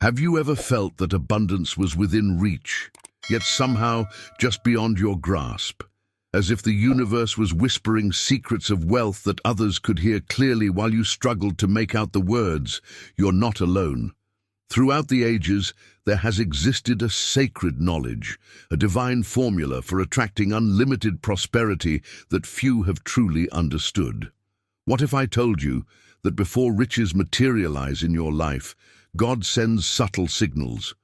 Have you ever felt that abundance was within reach, yet somehow just beyond your grasp? As if the universe was whispering secrets of wealth that others could hear clearly while you struggled to make out the words, "You're not alone." Throughout the ages, there has existed a sacred knowledge, a divine formula for attracting unlimited prosperity that few have truly understood. What if I told you that before riches materialize in your life, God sends subtle signals,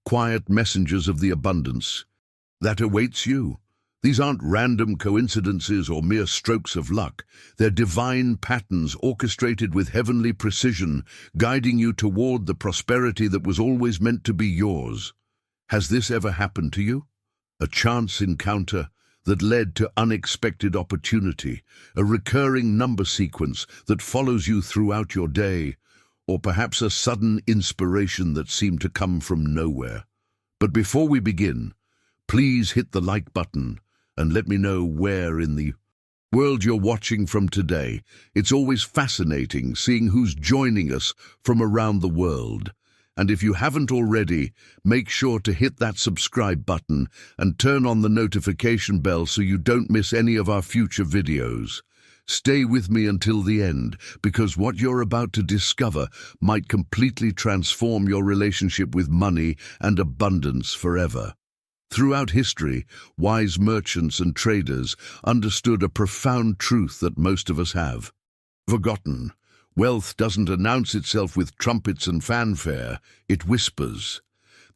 quiet messengers of the abundance that awaits you? These aren't random coincidences or mere strokes of luck. They're divine patterns orchestrated with heavenly precision, guiding you toward the prosperity that was always meant to be yours. Has this ever happened to you? A chance encounter that led to unexpected opportunity, a recurring number sequence that follows you throughout your day, or perhaps a sudden inspiration that seemed to come from nowhere. But before we begin, please hit the like button and let me know where in the world you're watching from today. It's always fascinating seeing who's joining us from around the world. And if you haven't already, make sure to hit that subscribe button and turn on the notification bell so you don't miss any of our future videos. Stay with me until the end, because what you're about to discover might completely transform your relationship with money and abundance forever. Throughout history, wise merchants and traders understood a profound truth that most of us have forgotten. Wealth doesn't announce itself with trumpets and fanfare, it whispers.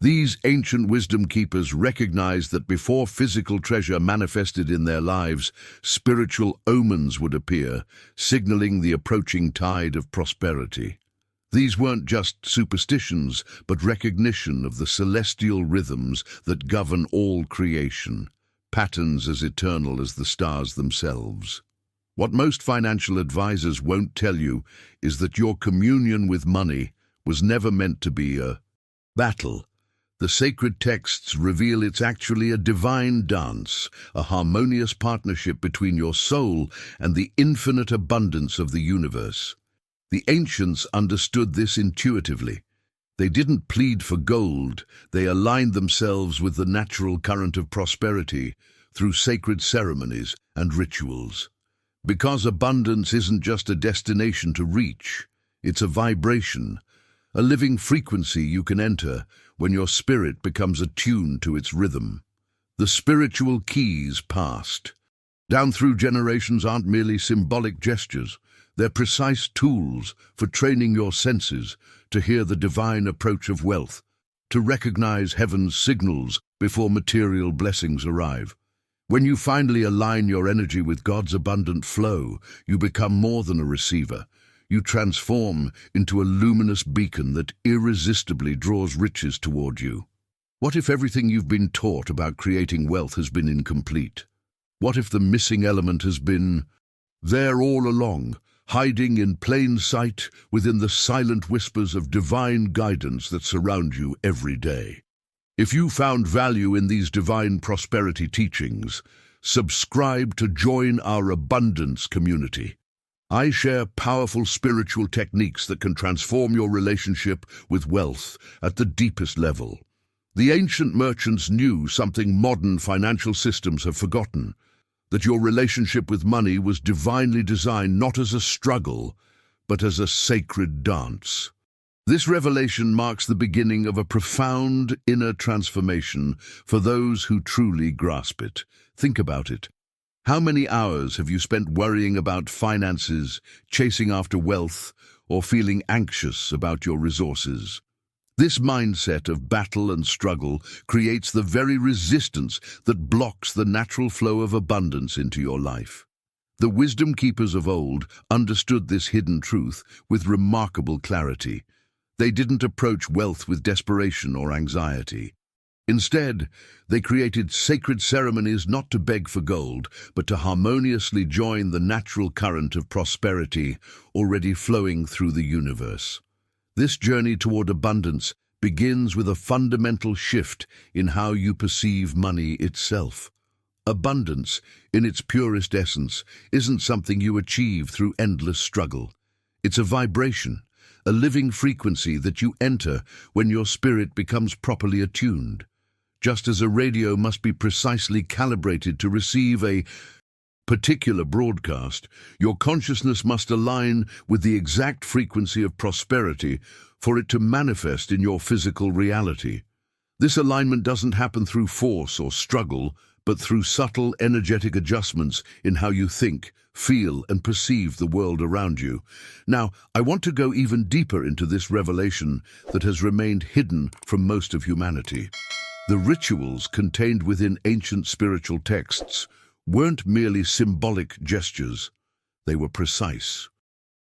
These ancient wisdom keepers recognized that before physical treasure manifested in their lives, spiritual omens would appear, signaling the approaching tide of prosperity. These weren't just superstitions, but recognition of the celestial rhythms that govern all creation, patterns as eternal as the stars themselves. What most financial advisors won't tell you is that your communion with money was never meant to be a battle. The sacred texts reveal it's actually a divine dance, a harmonious partnership between your soul and the infinite abundance of the universe. The ancients understood this intuitively. They didn't plead for gold, they aligned themselves with the natural current of prosperity through sacred ceremonies and rituals. Because abundance isn't just a destination to reach, it's a vibration, a living frequency you can enter when your spirit becomes attuned to its rhythm. The spiritual keys passed down through generations aren't merely symbolic gestures. They're precise tools for training your senses to hear the divine approach of wealth, to recognize heaven's signals before material blessings arrive. When you finally align your energy with God's abundant flow, you become more than a receiver. You transform into a luminous beacon that irresistibly draws riches toward you. What if everything you've been taught about creating wealth has been incomplete? What if the missing element has been there all along, hiding in plain sight within the silent whispers of divine guidance that surround you every day? If you found value in these divine prosperity teachings, subscribe to join our abundance community. I share powerful spiritual techniques that can transform your relationship with wealth at the deepest level. The ancient merchants knew something modern financial systems have forgotten, that your relationship with money was divinely designed not as a struggle, but as a sacred dance. This revelation marks the beginning of a profound inner transformation for those who truly grasp it. Think about it. How many hours have you spent worrying about finances, chasing after wealth, or feeling anxious about your resources? This mindset of battle and struggle creates the very resistance that blocks the natural flow of abundance into your life. The wisdom keepers of old understood this hidden truth with remarkable clarity. They didn't approach wealth with desperation or anxiety. Instead, they created sacred ceremonies not to beg for gold, but to harmoniously join the natural current of prosperity already flowing through the universe. This journey toward abundance begins with a fundamental shift in how you perceive money itself. Abundance, in its purest essence, isn't something you achieve through endless struggle. It's a vibration, a living frequency that you enter when your spirit becomes properly attuned. Just as a radio must be precisely calibrated to receive a particular broadcast, your consciousness must align with the exact frequency of prosperity for it to manifest in your physical reality. This alignment doesn't happen through force or struggle, but through subtle energetic adjustments in how you think, feel, and perceive the world around you. Now, I want to go even deeper into this revelation that has remained hidden from most of humanity. The rituals contained within ancient spiritual texts weren't merely symbolic gestures. They were precise,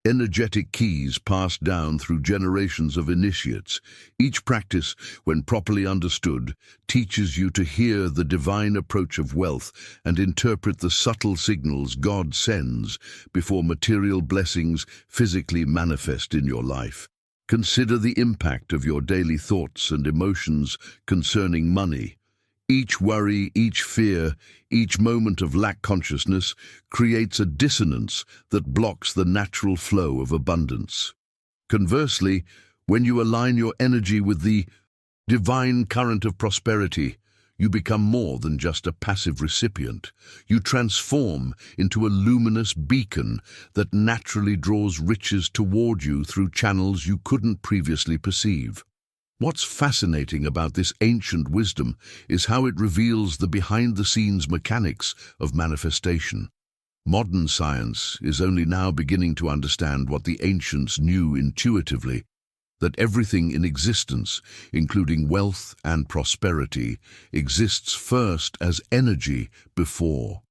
energetic keys passed down through generations of initiates. Each practice, when properly understood, teaches you to hear the divine approach of wealth and interpret the subtle signals God sends before material blessings physically manifest in your life. Consider the impact of your daily thoughts and emotions concerning money. Each worry, each fear, each moment of lack consciousness creates a dissonance that blocks the natural flow of abundance. Conversely, when you align your energy with the divine current of prosperity, you become more than just a passive recipient. You transform into a luminous beacon that naturally draws riches toward you through channels you couldn't previously perceive. What's fascinating about this ancient wisdom is how it reveals the behind-the-scenes mechanics of manifestation. Modern science is only now beginning to understand what the ancients knew intuitively, that everything in existence, including wealth and prosperity, exists first as energy before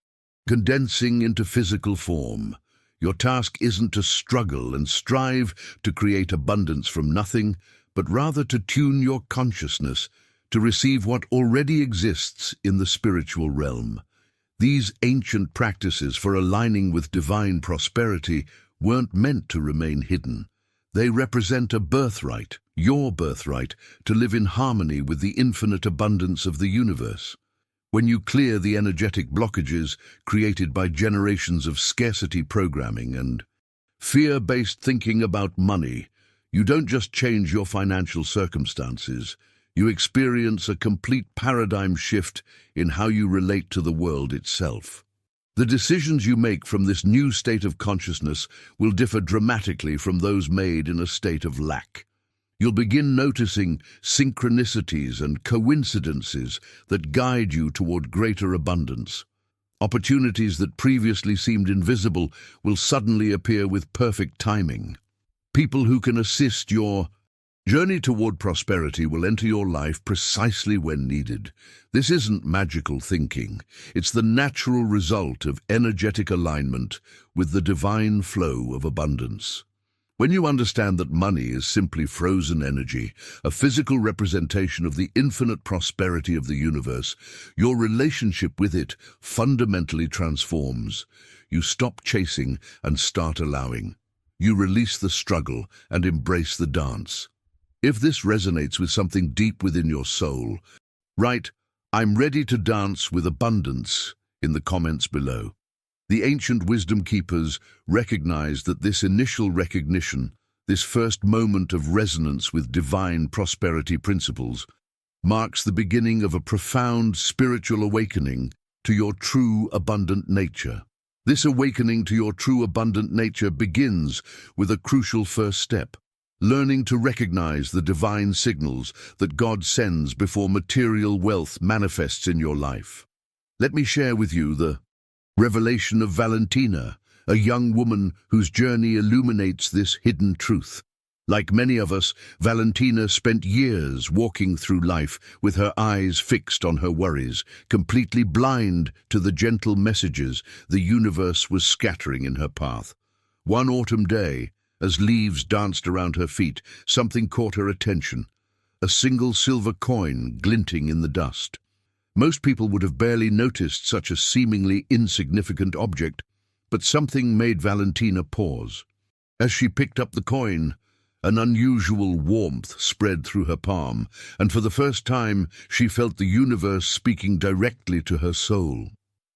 condensing into physical form. Your task isn't to struggle and strive to create abundance from nothing, but rather to tune your consciousness to receive what already exists in the spiritual realm. These ancient practices for aligning with divine prosperity weren't meant to remain hidden. They represent a birthright, your birthright, to live in harmony with the infinite abundance of the universe. When you clear the energetic blockages created by generations of scarcity programming and fear-based thinking about money, you don't just change your financial circumstances, you experience a complete paradigm shift in how you relate to the world itself. The decisions you make from this new state of consciousness will differ dramatically from those made in a state of lack. You'll begin noticing synchronicities and coincidences that guide you toward greater abundance. Opportunities that previously seemed invisible will suddenly appear with perfect timing. People who can assist your journey toward prosperity will enter your life precisely when needed. This isn't magical thinking. It's the natural result of energetic alignment with the divine flow of abundance. When you understand that money is simply frozen energy, a physical representation of the infinite prosperity of the universe, your relationship with it fundamentally transforms. You stop chasing and start allowing. You release the struggle and embrace the dance. If this resonates with something deep within your soul, write, "I'm ready to dance with abundance," in the comments below. The ancient wisdom keepers recognized that this initial recognition, this first moment of resonance with divine prosperity principles, marks the beginning of a profound spiritual awakening to your true abundant nature. This awakening to your true abundant nature begins with a crucial first step, learning to recognize the divine signals that God sends before material wealth manifests in your life. Let me share with you the revelation of Valentina, a young woman whose journey illuminates this hidden truth. Like many of us, Valentina spent years walking through life with her eyes fixed on her worries, completely blind to the gentle messages the universe was scattering in her path. One autumn day, as leaves danced around her feet, something caught her attention, a single silver coin glinting in the dust. Most people would have barely noticed such a seemingly insignificant object, but something made Valentina pause. As she picked up the coin, an unusual warmth spread through her palm, and for the first time she felt the universe speaking directly to her soul.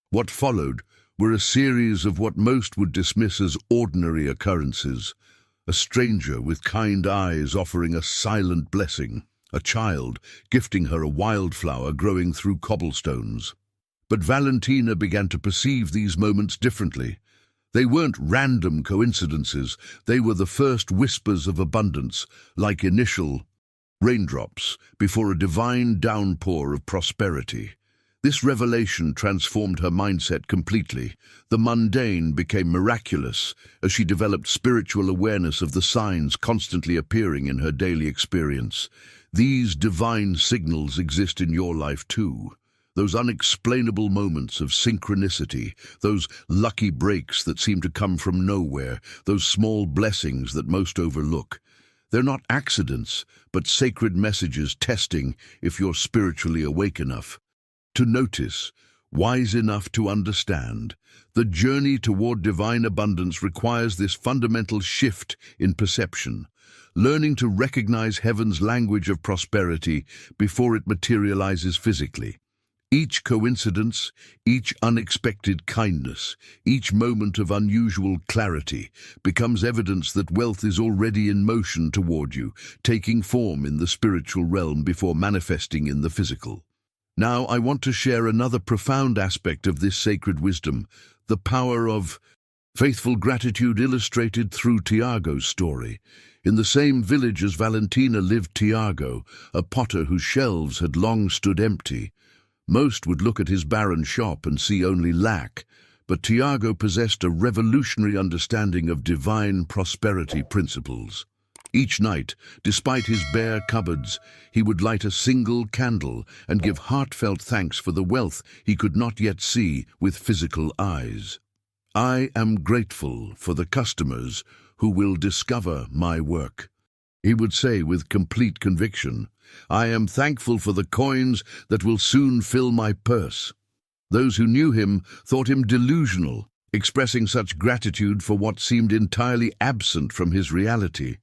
What followed were a series of what most would dismiss as ordinary occurrences. a stranger with kind eyes offering a silent blessing, a child gifting her a wildflower growing through cobblestones. But Valentina began to perceive these moments differently. They weren't random coincidences, they were the first whispers of abundance, like initial raindrops before a divine downpour of prosperity. This revelation transformed her mindset completely. The mundane became miraculous as she developed spiritual awareness of the signs constantly appearing in her daily experience. These divine signals exist in your life too. Those unexplainable moments of synchronicity, those lucky breaks that seem to come from nowhere, those small blessings that most overlook. They're not accidents, but sacred messages testing if you're spiritually awake enough to notice, wise enough to understand. The journey toward divine abundance requires this fundamental shift in perception, learning to recognize heaven's language of prosperity before it materializes physically. Each coincidence, each unexpected kindness, each moment of unusual clarity becomes evidence that wealth is already in motion toward you, taking form in the spiritual realm before manifesting in the physical. Now, I want to share another profound aspect of this sacred wisdom, the power of faithful gratitude illustrated through Tiago's story. In the same village as Valentina lived Tiago, a potter whose shelves had long stood empty. Most would look at his barren shop and see only lack, but Tiago possessed a revolutionary understanding of divine prosperity principles. Each night, despite his bare cupboards, he would light a single candle and give heartfelt thanks for the wealth he could not yet see with physical eyes. "I am grateful for the customers who will discover my work," he would say with complete conviction. "I am thankful for the coins that will soon fill my purse." Those who knew him thought him delusional, expressing such gratitude for what seemed entirely absent from his reality.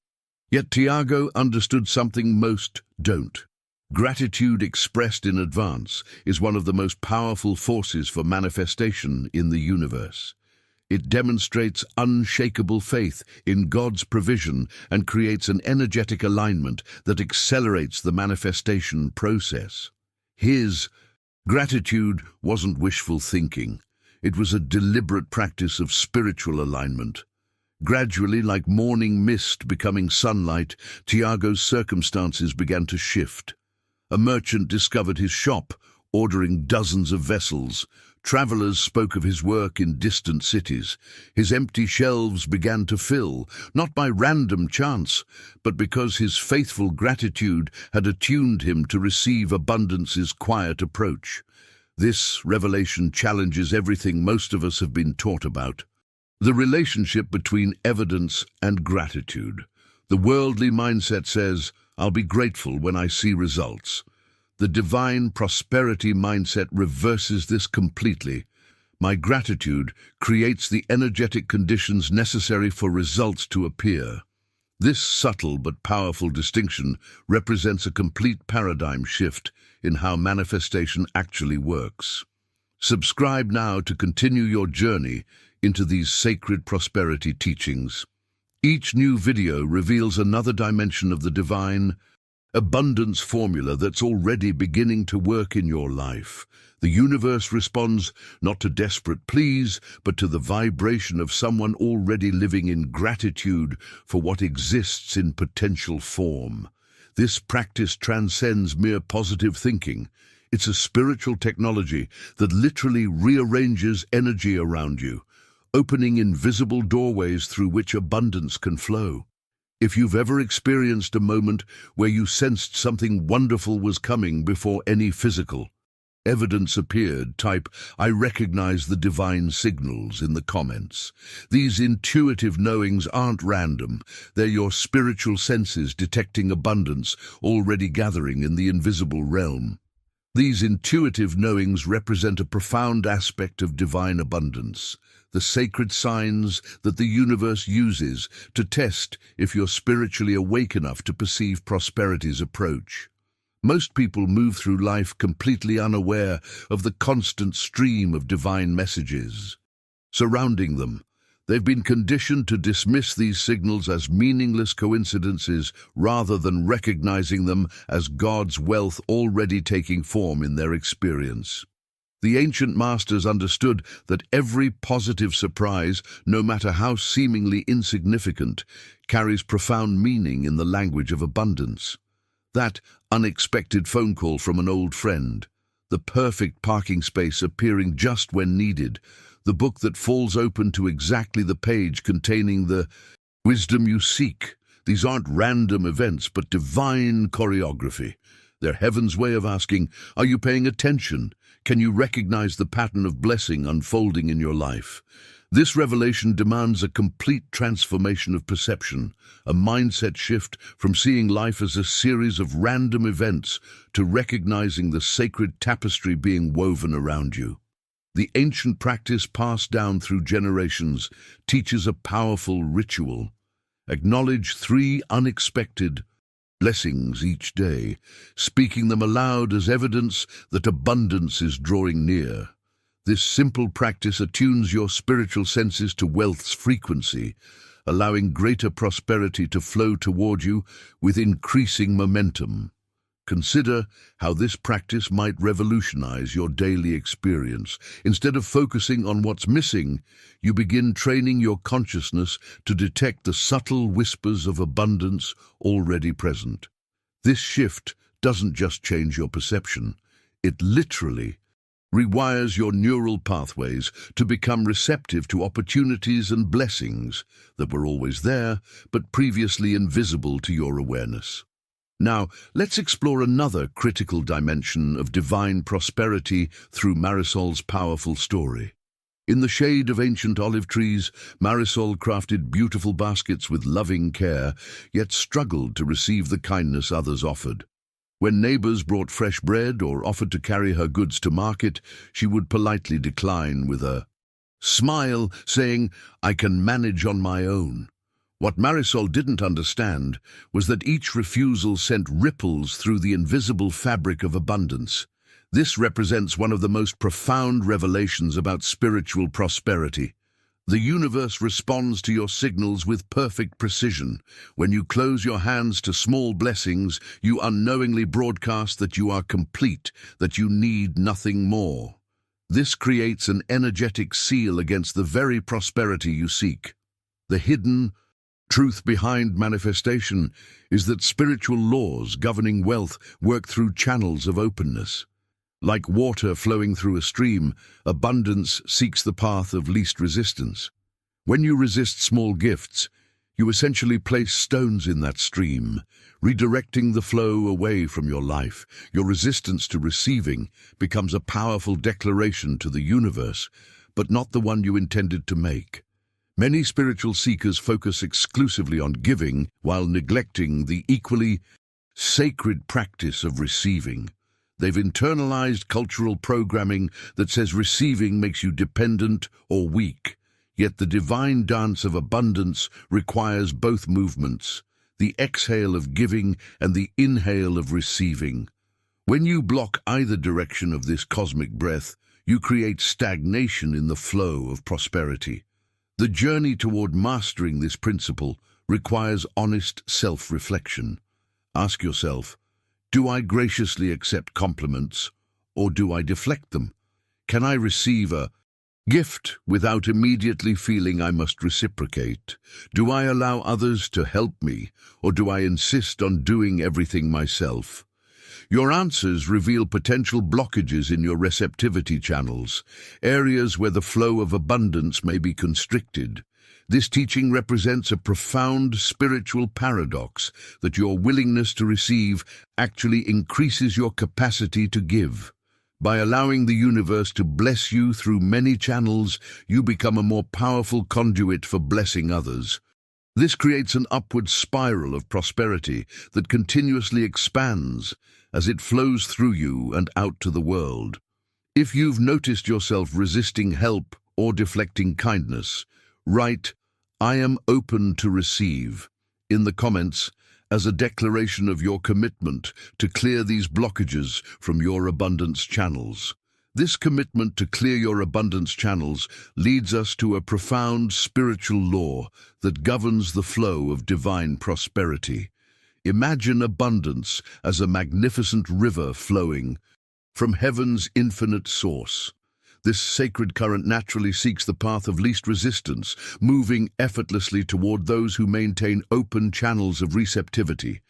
Yet Tiago understood something most don't. Gratitude expressed in advance is one of the most powerful forces for manifestation in the universe. It demonstrates unshakable faith in God's provision and creates an energetic alignment that accelerates the manifestation process. His gratitude wasn't wishful thinking. It was a deliberate practice of spiritual alignment. Gradually, like morning mist becoming sunlight, Tiago's circumstances began to shift. A merchant discovered his shop, ordering dozens of vessels. Travelers spoke of his work in distant cities. His empty shelves began to fill, not by random chance, but because his faithful gratitude had attuned him to receive abundance's quiet approach. This revelation challenges everything most of us have been taught about. The relationship between evidence and gratitude. The worldly mindset says, "I'll be grateful when I see results." The divine prosperity mindset reverses this completely. My gratitude creates the energetic conditions necessary for results to appear. This subtle but powerful distinction represents a complete paradigm shift in how manifestation actually works. Subscribe now to continue your journey into these sacred prosperity teachings. Each new video reveals another dimension of the divine abundance formula that's already beginning to work in your life. The universe responds not to desperate pleas, but to the vibration of someone already living in gratitude for what exists in potential form. This practice transcends mere positive thinking. It's a spiritual technology that literally rearranges energy around you, opening invisible doorways through which abundance can flow. If you've ever experienced a moment where you sensed something wonderful was coming before any physical evidence appeared, type "I recognize the divine signals" in the comments. These intuitive knowings aren't random. They're your spiritual senses detecting abundance already gathering in the invisible realm. These intuitive knowings represent a profound aspect of divine abundance, the sacred signs that the universe uses to test if you're spiritually awake enough to perceive prosperity's approach. Most people move through life completely unaware of the constant stream of divine messages surrounding them. They've been conditioned to dismiss these signals as meaningless coincidences rather than recognizing them as God's wealth already taking form in their experience. The ancient masters understood that every positive surprise, no matter how seemingly insignificant, carries profound meaning in the language of abundance. That unexpected phone call from an old friend, the perfect parking space appearing just when needed, the book that falls open to exactly the page containing the wisdom you seek. These aren't random events, but divine choreography. They're heaven's way of asking, are you paying attention? Can you recognize the pattern of blessing unfolding in your life? This revelation demands a complete transformation of perception, a mindset shift from seeing life as a series of random events to recognizing the sacred tapestry being woven around you. The ancient practice passed down through generations teaches a powerful ritual. Acknowledge 3 unexpected blessings each day, speaking them aloud as evidence that abundance is drawing near. This simple practice attunes your spiritual senses to wealth's frequency, allowing greater prosperity to flow toward you with increasing momentum. Consider how this practice might revolutionize your daily experience. Instead of focusing on what's missing, you begin training your consciousness to detect the subtle whispers of abundance already present. This shift doesn't just change your perception, it literally rewires your neural pathways to become receptive to opportunities and blessings that were always there but previously invisible to your awareness. Now, let's explore another critical dimension of divine prosperity through Marisol's powerful story. In the shade of ancient olive trees, Marisol crafted beautiful baskets with loving care, yet struggled to receive the kindness others offered. When neighbors brought fresh bread or offered to carry her goods to market, she would politely decline with a smile, saying, "I can manage on my own." What Marisol didn't understand was that each refusal sent ripples through the invisible fabric of abundance. This represents one of the most profound revelations about spiritual prosperity. The universe responds to your signals with perfect precision. When you close your hands to small blessings, you unknowingly broadcast that you are complete, that you need nothing more. This creates an energetic seal against the very prosperity you seek. The hidden truth behind manifestation is that spiritual laws governing wealth work through channels of openness. Like water flowing through a stream, abundance seeks the path of least resistance. When you resist small gifts, you essentially place stones in that stream, redirecting the flow away from your life. Your resistance to receiving becomes a powerful declaration to the universe, but not the one you intended to make. Many spiritual seekers focus exclusively on giving while neglecting the equally sacred practice of receiving. They've internalized cultural programming that says receiving makes you dependent or weak, yet the divine dance of abundance requires both movements, the exhale of giving and the inhale of receiving. When you block either direction of this cosmic breath, you create stagnation in the flow of prosperity. The journey toward mastering this principle requires honest self-reflection. Ask yourself, do I graciously accept compliments, or do I deflect them? Can I receive a gift without immediately feeling I must reciprocate? Do I allow others to help me, or do I insist on doing everything myself? Your answers reveal potential blockages in your receptivity channels, areas where the flow of abundance may be constricted. This teaching represents a profound spiritual paradox that your willingness to receive actually increases your capacity to give. By allowing the universe to bless you through many channels, you become a more powerful conduit for blessing others. This creates an upward spiral of prosperity that continuously expands as it flows through you and out to the world. If you've noticed yourself resisting help or deflecting kindness, write, "I am open to receive," in the comments as a declaration of your commitment to clear these blockages from your abundance channels. This commitment to clear your abundance channels leads us to a profound spiritual law that governs the flow of divine prosperity. Imagine abundance as a magnificent river flowing from heaven's infinite source. This sacred current naturally seeks the path of least resistance, moving effortlessly toward those who maintain open channels of receptivity.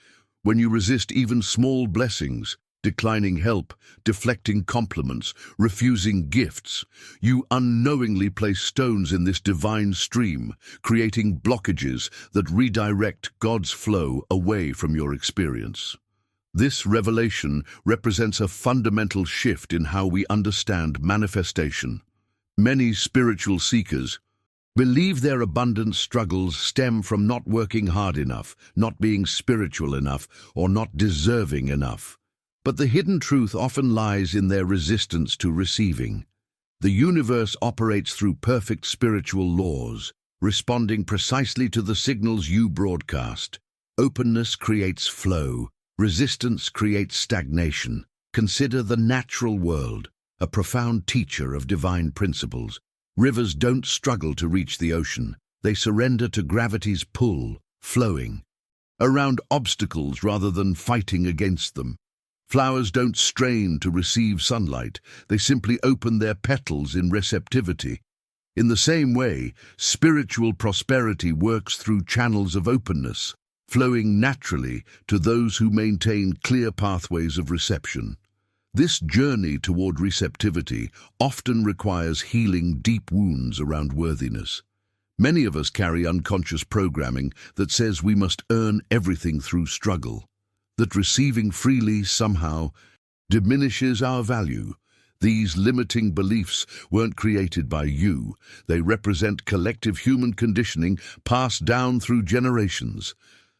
When you resist even small blessings, declining help, deflecting compliments, refusing gifts, you unknowingly place stones in this divine stream, creating blockages that redirect God's flow away from your experience. This revelation represents a fundamental shift in how we understand manifestation. Many spiritual seekers believe their abundance struggles stem from not working hard enough, not being spiritual enough, or not deserving enough. But the hidden truth often lies in their resistance to receiving. The universe operates through perfect spiritual laws, responding precisely to the signals you broadcast. Openness creates flow. Resistance creates stagnation. Consider the natural world, a profound teacher of divine principles. Rivers don't struggle to reach the ocean. They surrender to gravity's pull, flowing around obstacles rather than fighting against them. Flowers don't strain to receive sunlight. They simply open their petals in receptivity. In the same way, spiritual prosperity works through channels of openness, flowing naturally to those who maintain clear pathways of reception. This journey toward receptivity often requires healing deep wounds around worthiness. Many of us carry unconscious programming that says we must earn everything through struggle, that receiving freely somehow diminishes our value. These limiting beliefs weren't created by you. They represent collective human conditioning passed down through generations.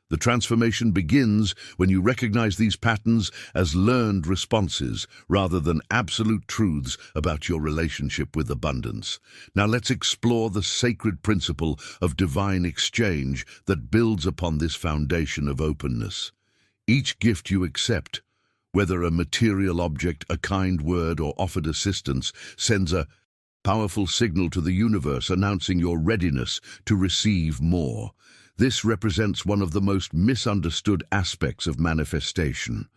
The transformation begins when you recognize these patterns as learned responses rather than absolute truths about your relationship with abundance. Now let's explore the sacred principle of divine exchange that builds upon this foundation of openness. Each gift you accept, whether a material object, a kind word, or offered assistance, sends a powerful signal to the universe announcing your readiness to receive more. This represents one of the most misunderstood aspects of manifestation.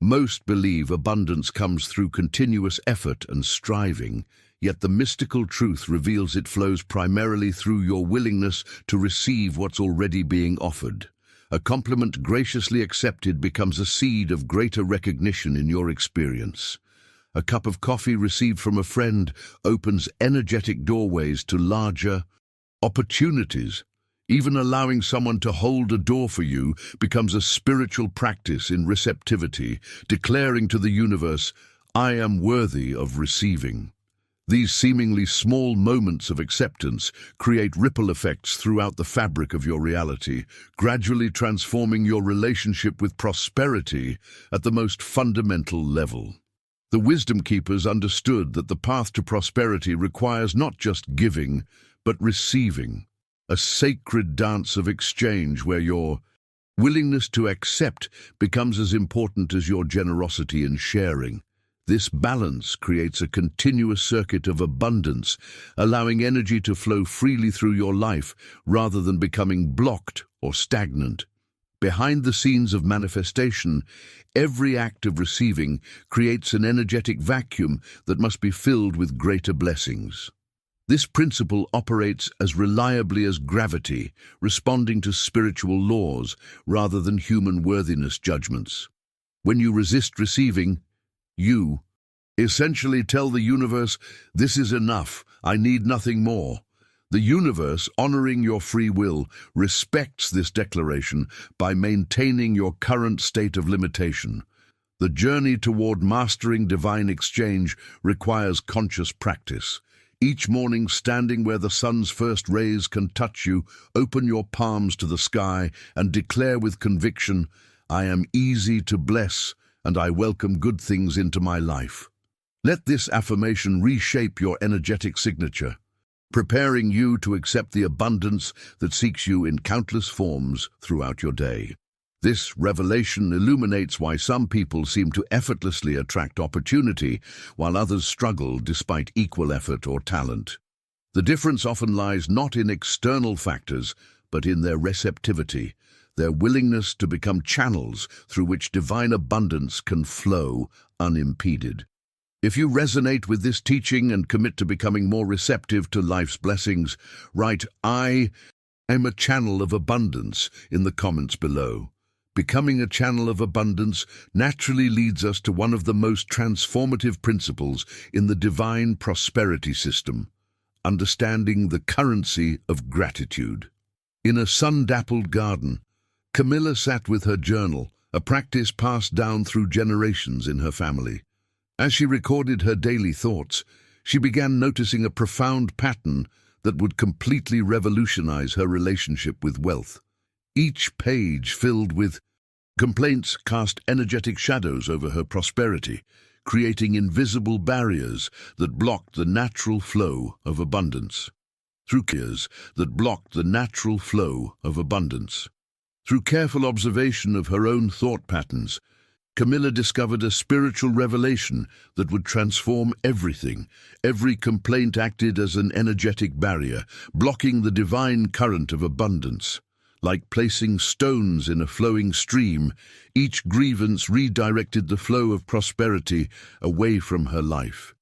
Most believe abundance comes through continuous effort and striving, yet the mystical truth reveals it flows primarily through your willingness to receive what's already being offered. A compliment graciously accepted becomes a seed of greater recognition in your experience. A cup of coffee received from a friend opens energetic doorways to larger opportunities. Even allowing someone to hold a door for you becomes a spiritual practice in receptivity, declaring to the universe, "I am worthy of receiving." These seemingly small moments of acceptance create ripple effects throughout the fabric of your reality, gradually transforming your relationship with prosperity at the most fundamental level. The wisdom keepers understood that the path to prosperity requires not just giving, but receiving. A sacred dance of exchange where your willingness to accept becomes as important as your generosity in sharing. This balance creates a continuous circuit of abundance, allowing energy to flow freely through your life rather than becoming blocked or stagnant. Behind the scenes of manifestation, every act of receiving creates an energetic vacuum that must be filled with greater blessings. This principle operates as reliably as gravity, responding to spiritual laws rather than human worthiness judgments. When you resist receiving, you essentially tell the universe, "This is enough, I need nothing more." The universe, honoring your free will, respects this declaration by maintaining your current state of limitation. The journey toward mastering divine exchange requires conscious practice. Each morning, standing where the sun's first rays can touch you, open your palms to the sky and declare with conviction, "I am easy to bless, and I welcome good things into my life." Let this affirmation reshape your energetic signature, preparing you to accept the abundance that seeks you in countless forms throughout your day. This revelation illuminates why some people seem to effortlessly attract opportunity, while others struggle despite equal effort or talent. The difference often lies not in external factors, but in their receptivity, their willingness to become channels through which divine abundance can flow unimpeded. If you resonate with this teaching and commit to becoming more receptive to life's blessings, write "I am a channel of abundance" in the comments below. Becoming a channel of abundance naturally leads us to one of the most transformative principles in the divine prosperity system: understanding the currency of gratitude. In a sun-dappled garden, Camilla sat with her journal, a practice passed down through generations in her family. As she recorded her daily thoughts, she began noticing a profound pattern that would completely revolutionize her relationship with wealth. Each page filled with complaints cast energetic shadows over her prosperity, creating invisible barriers that blocked the natural flow of abundance. Through careful observation of her own thought patterns, Camilla discovered a spiritual revelation that would transform everything. Every complaint acted as an energetic barrier, blocking the divine current of abundance. Like placing stones in a flowing stream, each grievance redirected the flow of prosperity away from her life.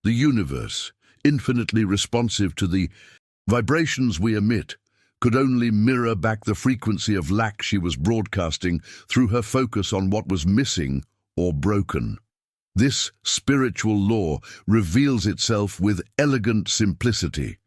The universe, infinitely responsive to the vibrations we emit, could only mirror back the frequency of lack she was broadcasting through her focus on what was missing or broken. This spiritual law reveals itself with elegant simplicity.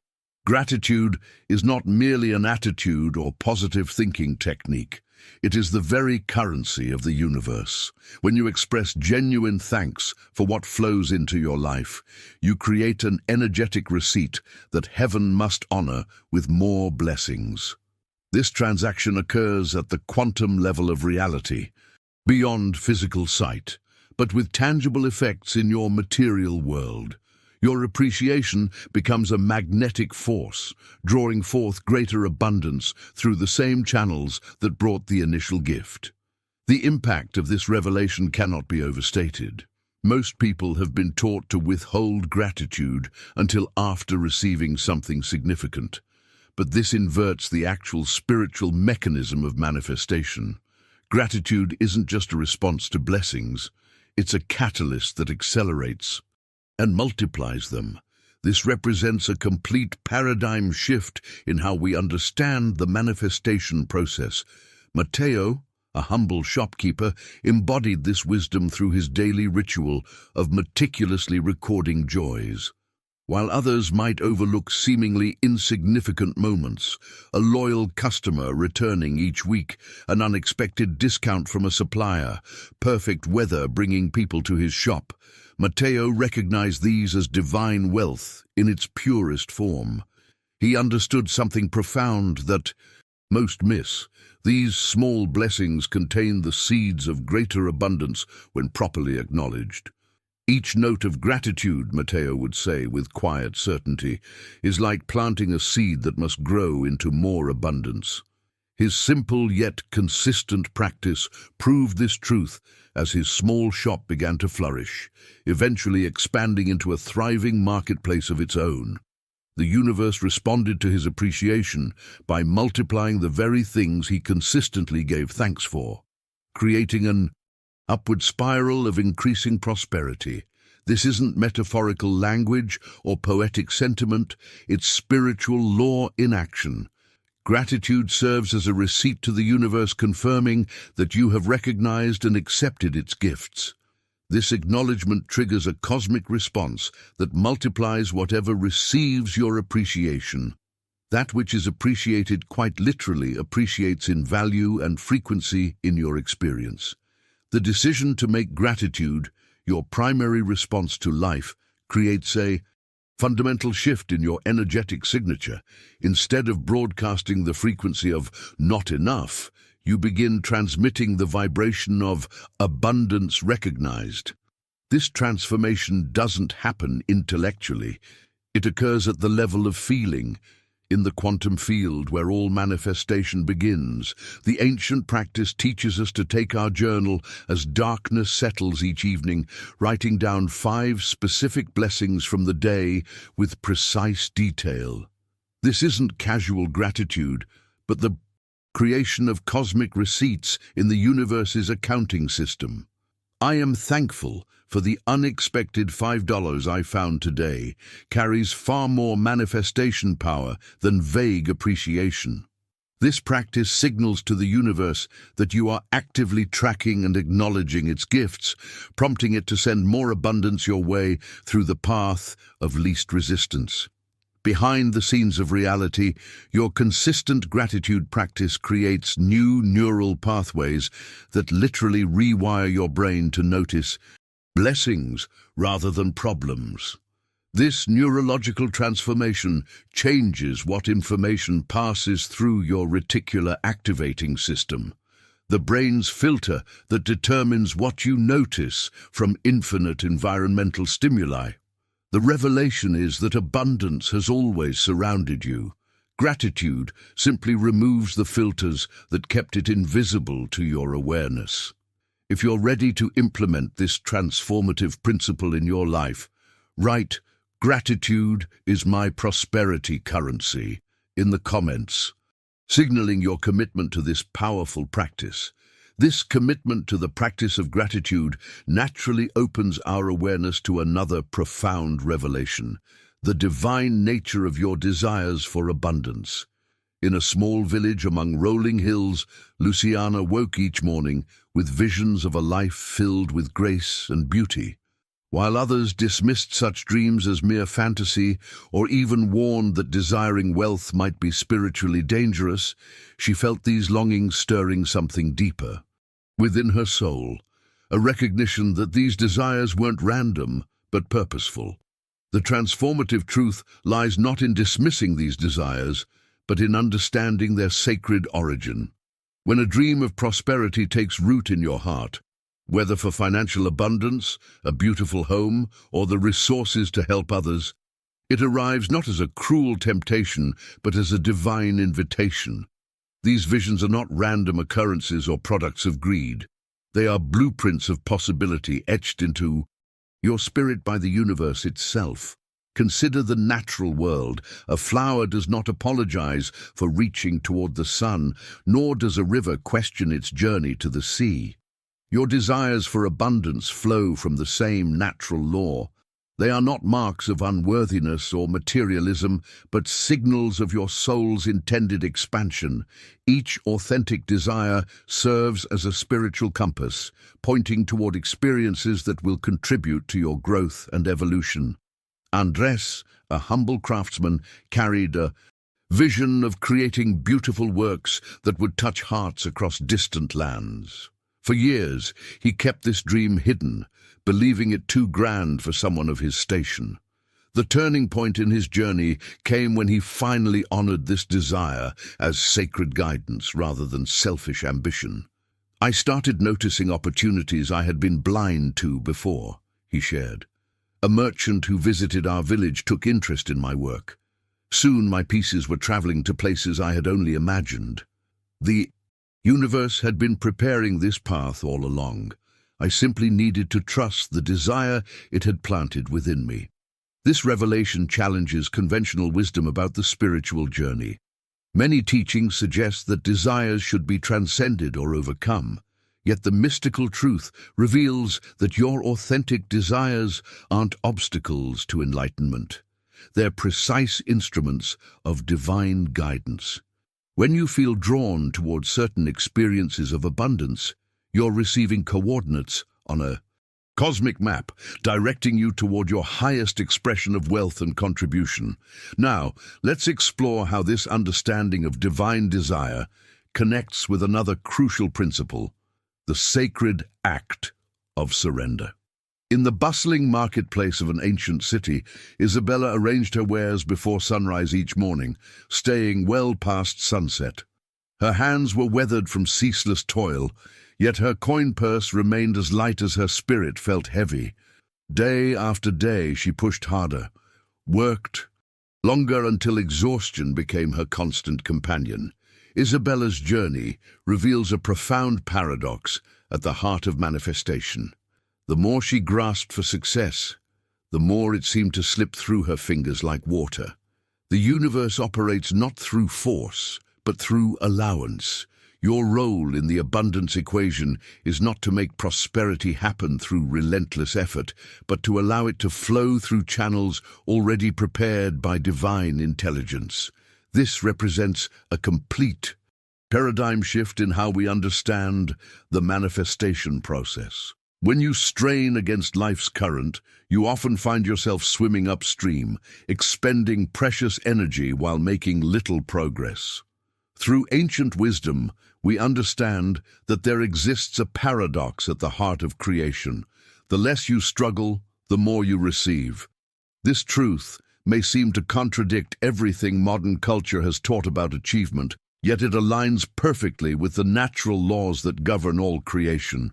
Gratitude is not merely an attitude or positive thinking technique. It is the very currency of the universe. When you express genuine thanks for what flows into your life, you create an energetic receipt that heaven must honor with more blessings. This transaction occurs at the quantum level of reality, beyond physical sight, but with tangible effects in your material world. Your appreciation becomes a magnetic force, drawing forth greater abundance through the same channels that brought the initial gift. The impact of this revelation cannot be overstated. Most people have been taught to withhold gratitude until after receiving something significant. But this inverts the actual spiritual mechanism of manifestation. Gratitude isn't just a response to blessings, it's a catalyst that accelerates and multiplies them. This represents a complete paradigm shift in how we understand the manifestation process. Matteo, a humble shopkeeper, embodied this wisdom through his daily ritual of meticulously recording joys. While others might overlook seemingly insignificant moments, a loyal customer returning each week, an unexpected discount from a supplier, perfect weather bringing people to his shop, Matteo recognized these as divine wealth in its purest form. He understood something profound that most miss. These small blessings contain the seeds of greater abundance when properly acknowledged. Each note of gratitude, Matteo would say with quiet certainty, is like planting a seed that must grow into more abundance. His simple yet consistent practice proved this truth as his small shop began to flourish, eventually expanding into a thriving marketplace of its own. The universe responded to his appreciation by multiplying the very things he consistently gave thanks for, creating an upward spiral of increasing prosperity. This isn't metaphorical language or poetic sentiment, it's spiritual law in action. Gratitude serves as a receipt to the universe confirming that you have recognized and accepted its gifts. This acknowledgement triggers a cosmic response that multiplies whatever receives your appreciation. That which is appreciated quite literally appreciates in value and frequency in your experience. The decision to make gratitude your primary response to life creates a fundamental shift in your energetic signature. Instead of broadcasting the frequency of "not enough," you begin transmitting the vibration of abundance recognized. This transformation doesn't happen intellectually. It occurs at the level of feeling. In the quantum field where all manifestation begins, the ancient practice teaches us to take our journal as darkness settles each evening, writing down 5 specific blessings from the day with precise detail. This isn't casual gratitude, but the creation of cosmic receipts in the universe's accounting system. I am thankful for the unexpected $5 I found today carries far more manifestation power than vague appreciation. This practice signals to the universe that you are actively tracking and acknowledging its gifts, prompting it to send more abundance your way through the path of least resistance. Behind the scenes of reality, your consistent gratitude practice creates new neural pathways that literally rewire your brain to notice blessings rather than problems. This neurological transformation changes what information passes through your reticular activating system, the brain's filter that determines what you notice from infinite environmental stimuli. The revelation is that abundance has always surrounded you. Gratitude simply removes the filters that kept it invisible to your awareness. If you're ready to implement this transformative principle in your life, write "Gratitude is my prosperity currency" in the comments, signaling your commitment to this powerful practice. This commitment to the practice of gratitude naturally opens our awareness to another profound revelation, the divine nature of your desires for abundance. In a small village among rolling hills, Luciana woke each morning with visions of a life filled with grace and beauty. While others dismissed such dreams as mere fantasy or even warned that desiring wealth might be spiritually dangerous, she felt these longings stirring something deeper within her soul, a recognition that these desires weren't random but purposeful. The transformative truth lies not in dismissing these desires, but in understanding their sacred origin. When a dream of prosperity takes root in your heart, whether for financial abundance, a beautiful home, or the resources to help others, it arrives not as a cruel temptation, but as a divine invitation. These visions are not random occurrences or products of greed. They are blueprints of possibility etched into your spirit by the universe itself. Consider the natural world. A flower does not apologize for reaching toward the sun, nor does a river question its journey to the sea. Your desires for abundance flow from the same natural law. They are not marks of unworthiness or materialism, but signals of your soul's intended expansion. Each authentic desire serves as a spiritual compass, pointing toward experiences that will contribute to your growth and evolution. Andrés, a humble craftsman, carried a vision of creating beautiful works that would touch hearts across distant lands. For years, he kept this dream hidden, believing it too grand for someone of his station. The turning point in his journey came when he finally honored this desire as sacred guidance rather than selfish ambition. "I started noticing opportunities I had been blind to before," he shared. "A merchant who visited our village took interest in my work. Soon my pieces were traveling to places I had only imagined. The universe had been preparing this path all along. I simply needed to trust the desire it had planted within me." This revelation challenges conventional wisdom about the spiritual journey. Many teachings suggest that desires should be transcended or overcome, yet the mystical truth reveals that your authentic desires aren't obstacles to enlightenment. They're precise instruments of divine guidance. When you feel drawn toward certain experiences of abundance, you're receiving coordinates on a cosmic map, directing you toward your highest expression of wealth and contribution. Now, let's explore how this understanding of divine desire connects with another crucial principle, the sacred act of surrender. In the bustling marketplace of an ancient city, Isabella arranged her wares before sunrise each morning, staying well past sunset. Her hands were weathered from ceaseless toil, yet her coin purse remained as light as her spirit felt heavy. Day after day she pushed harder, worked, longer until exhaustion became her constant companion. Isabella's journey reveals a profound paradox at the heart of manifestation. The more she grasped for success, the more it seemed to slip through her fingers like water. The universe operates not through force, but through allowance. Your role in the abundance equation is not to make prosperity happen through relentless effort, but to allow it to flow through channels already prepared by divine intelligence. This represents a complete paradigm shift in how we understand the manifestation process. When you strain against life's current, you often find yourself swimming upstream, expending precious energy while making little progress. Through ancient wisdom, we understand that there exists a paradox at the heart of creation. The less you struggle, the more you receive. This truth may seem to contradict everything modern culture has taught about achievement, yet it aligns perfectly with the natural laws that govern all creation.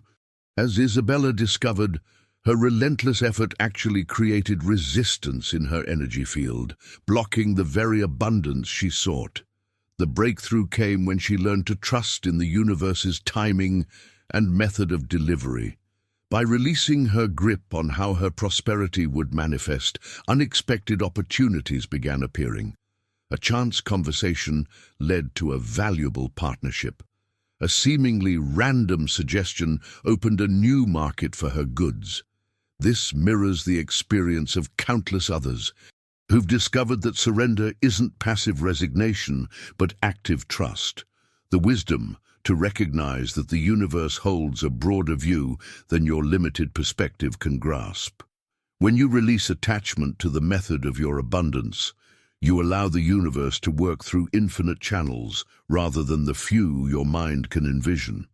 As Isabella discovered, her relentless effort actually created resistance in her energy field, blocking the very abundance she sought. The breakthrough came when she learned to trust in the universe's timing and method of delivery. By releasing her grip on how her prosperity would manifest, unexpected opportunities began appearing. A chance conversation led to a valuable partnership. A seemingly random suggestion opened a new market for her goods. This mirrors the experience of countless others who've discovered that surrender isn't passive resignation, but active trust. The wisdom to recognize that the universe holds a broader view than your limited perspective can grasp. When you release attachment to the method of your abundance, you allow the universe to work through infinite channels rather than the few your mind can envision.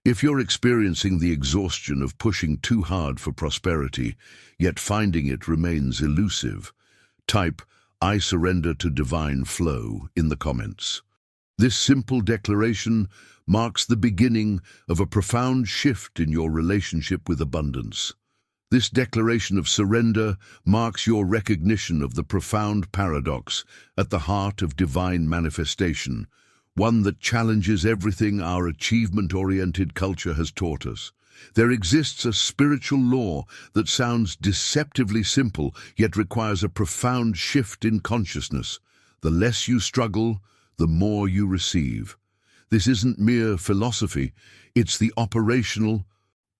If you're experiencing the exhaustion of pushing too hard for prosperity, yet finding it remains elusive, type "I surrender to divine flow" in the comments. This simple declaration marks the beginning of a profound shift in your relationship with abundance. This declaration of surrender marks your recognition of the profound paradox at the heart of divine manifestation, one that challenges everything our achievement-oriented culture has taught us. There exists a spiritual law that sounds deceptively simple, yet requires a profound shift in consciousness. The less you struggle, the more you receive. This isn't mere philosophy, it's the operational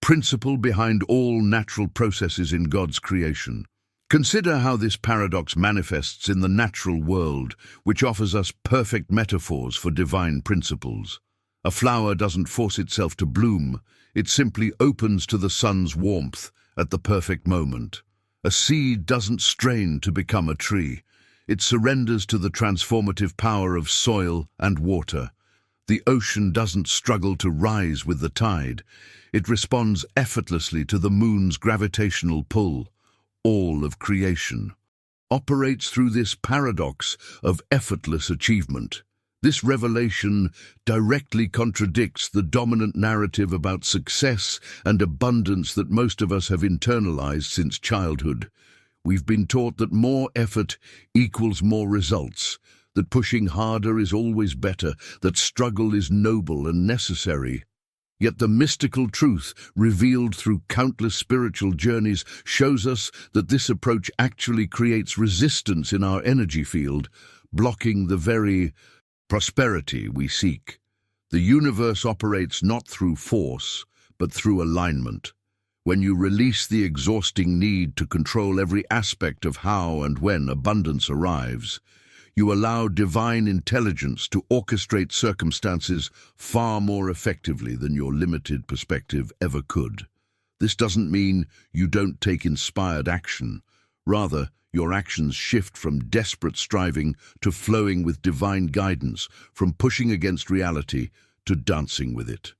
principle behind all natural processes in God's creation. Consider how this paradox manifests in the natural world, which offers us perfect metaphors for divine principles. A flower doesn't force itself to bloom, it simply opens to the sun's warmth at the perfect moment. A seed doesn't strain to become a tree, it surrenders to the transformative power of soil and water. The ocean doesn't struggle to rise with the tide, it responds effortlessly to the moon's gravitational pull. All of creation operates through this paradox of effortless achievement. This revelation directly contradicts the dominant narrative about success and abundance that most of us have internalized since childhood. We've been taught that more effort equals more results, that pushing harder is always better, that struggle is noble and necessary. Yet the mystical truth, revealed through countless spiritual journeys, shows us that this approach actually creates resistance in our energy field, blocking the very prosperity we seek. The universe operates not through force, but through alignment. When you release the exhausting need to control every aspect of how and when abundance arrives, you allow divine intelligence to orchestrate circumstances far more effectively than your limited perspective ever could. This doesn't mean you don't take inspired action. Rather, your actions shift from desperate striving to flowing with divine guidance, from pushing against reality to dancing with it.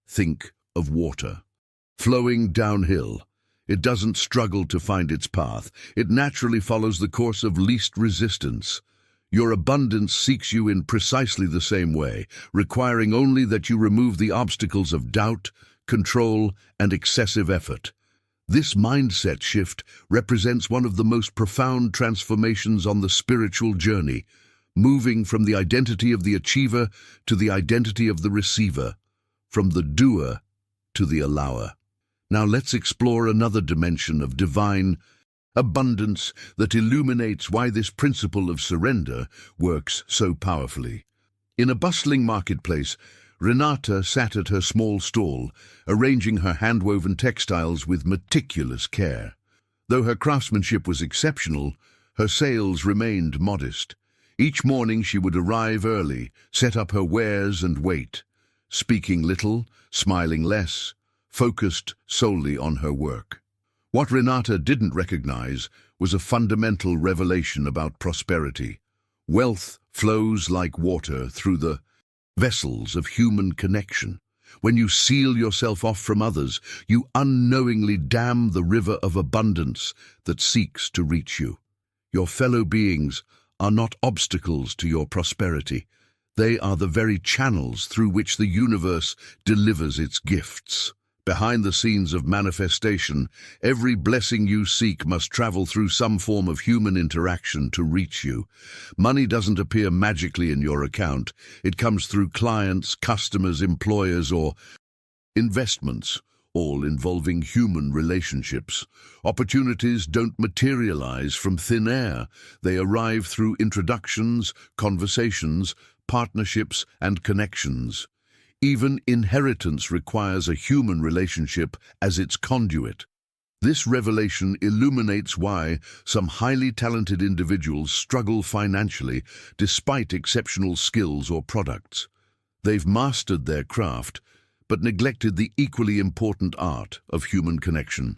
Think of water. Flowing downhill, it doesn't struggle to find its path. It naturally follows the course of least resistance. Your abundance seeks you in precisely the same way, requiring only that you remove the obstacles of doubt, control, and excessive effort. This mindset shift represents one of the most profound transformations on the spiritual journey, moving from the identity of the achiever to the identity of the receiver, from the doer to the allower. Now let's explore another dimension of divine abundance that illuminates why this principle of surrender works so powerfully. In a bustling marketplace, Renata sat at her small stall, arranging her hand-woven textiles with meticulous care. Though her craftsmanship was exceptional, her sales remained modest. Each morning she would arrive early, set up her wares and wait, speaking little, smiling less, focused solely on her work. What Renata didn't recognize was a fundamental revelation about prosperity. Wealth flows like water through the vessels of human connection. When you seal yourself off from others, you unknowingly dam the river of abundance that seeks to reach you. Your fellow beings are not obstacles to your prosperity. They are the very channels through which the universe delivers its gifts. Behind the scenes of manifestation, every blessing you seek must travel through some form of human interaction to reach you. Money doesn't appear magically in your account. It comes through clients, customers, employers, or investments, all involving human relationships. Opportunities don't materialize from thin air. They arrive through introductions, conversations, partnerships, and connections. Even inheritance requires a human relationship as its conduit. This revelation illuminates why some highly talented individuals struggle financially despite exceptional skills or products. They've mastered their craft, but neglected the equally important art of human connection.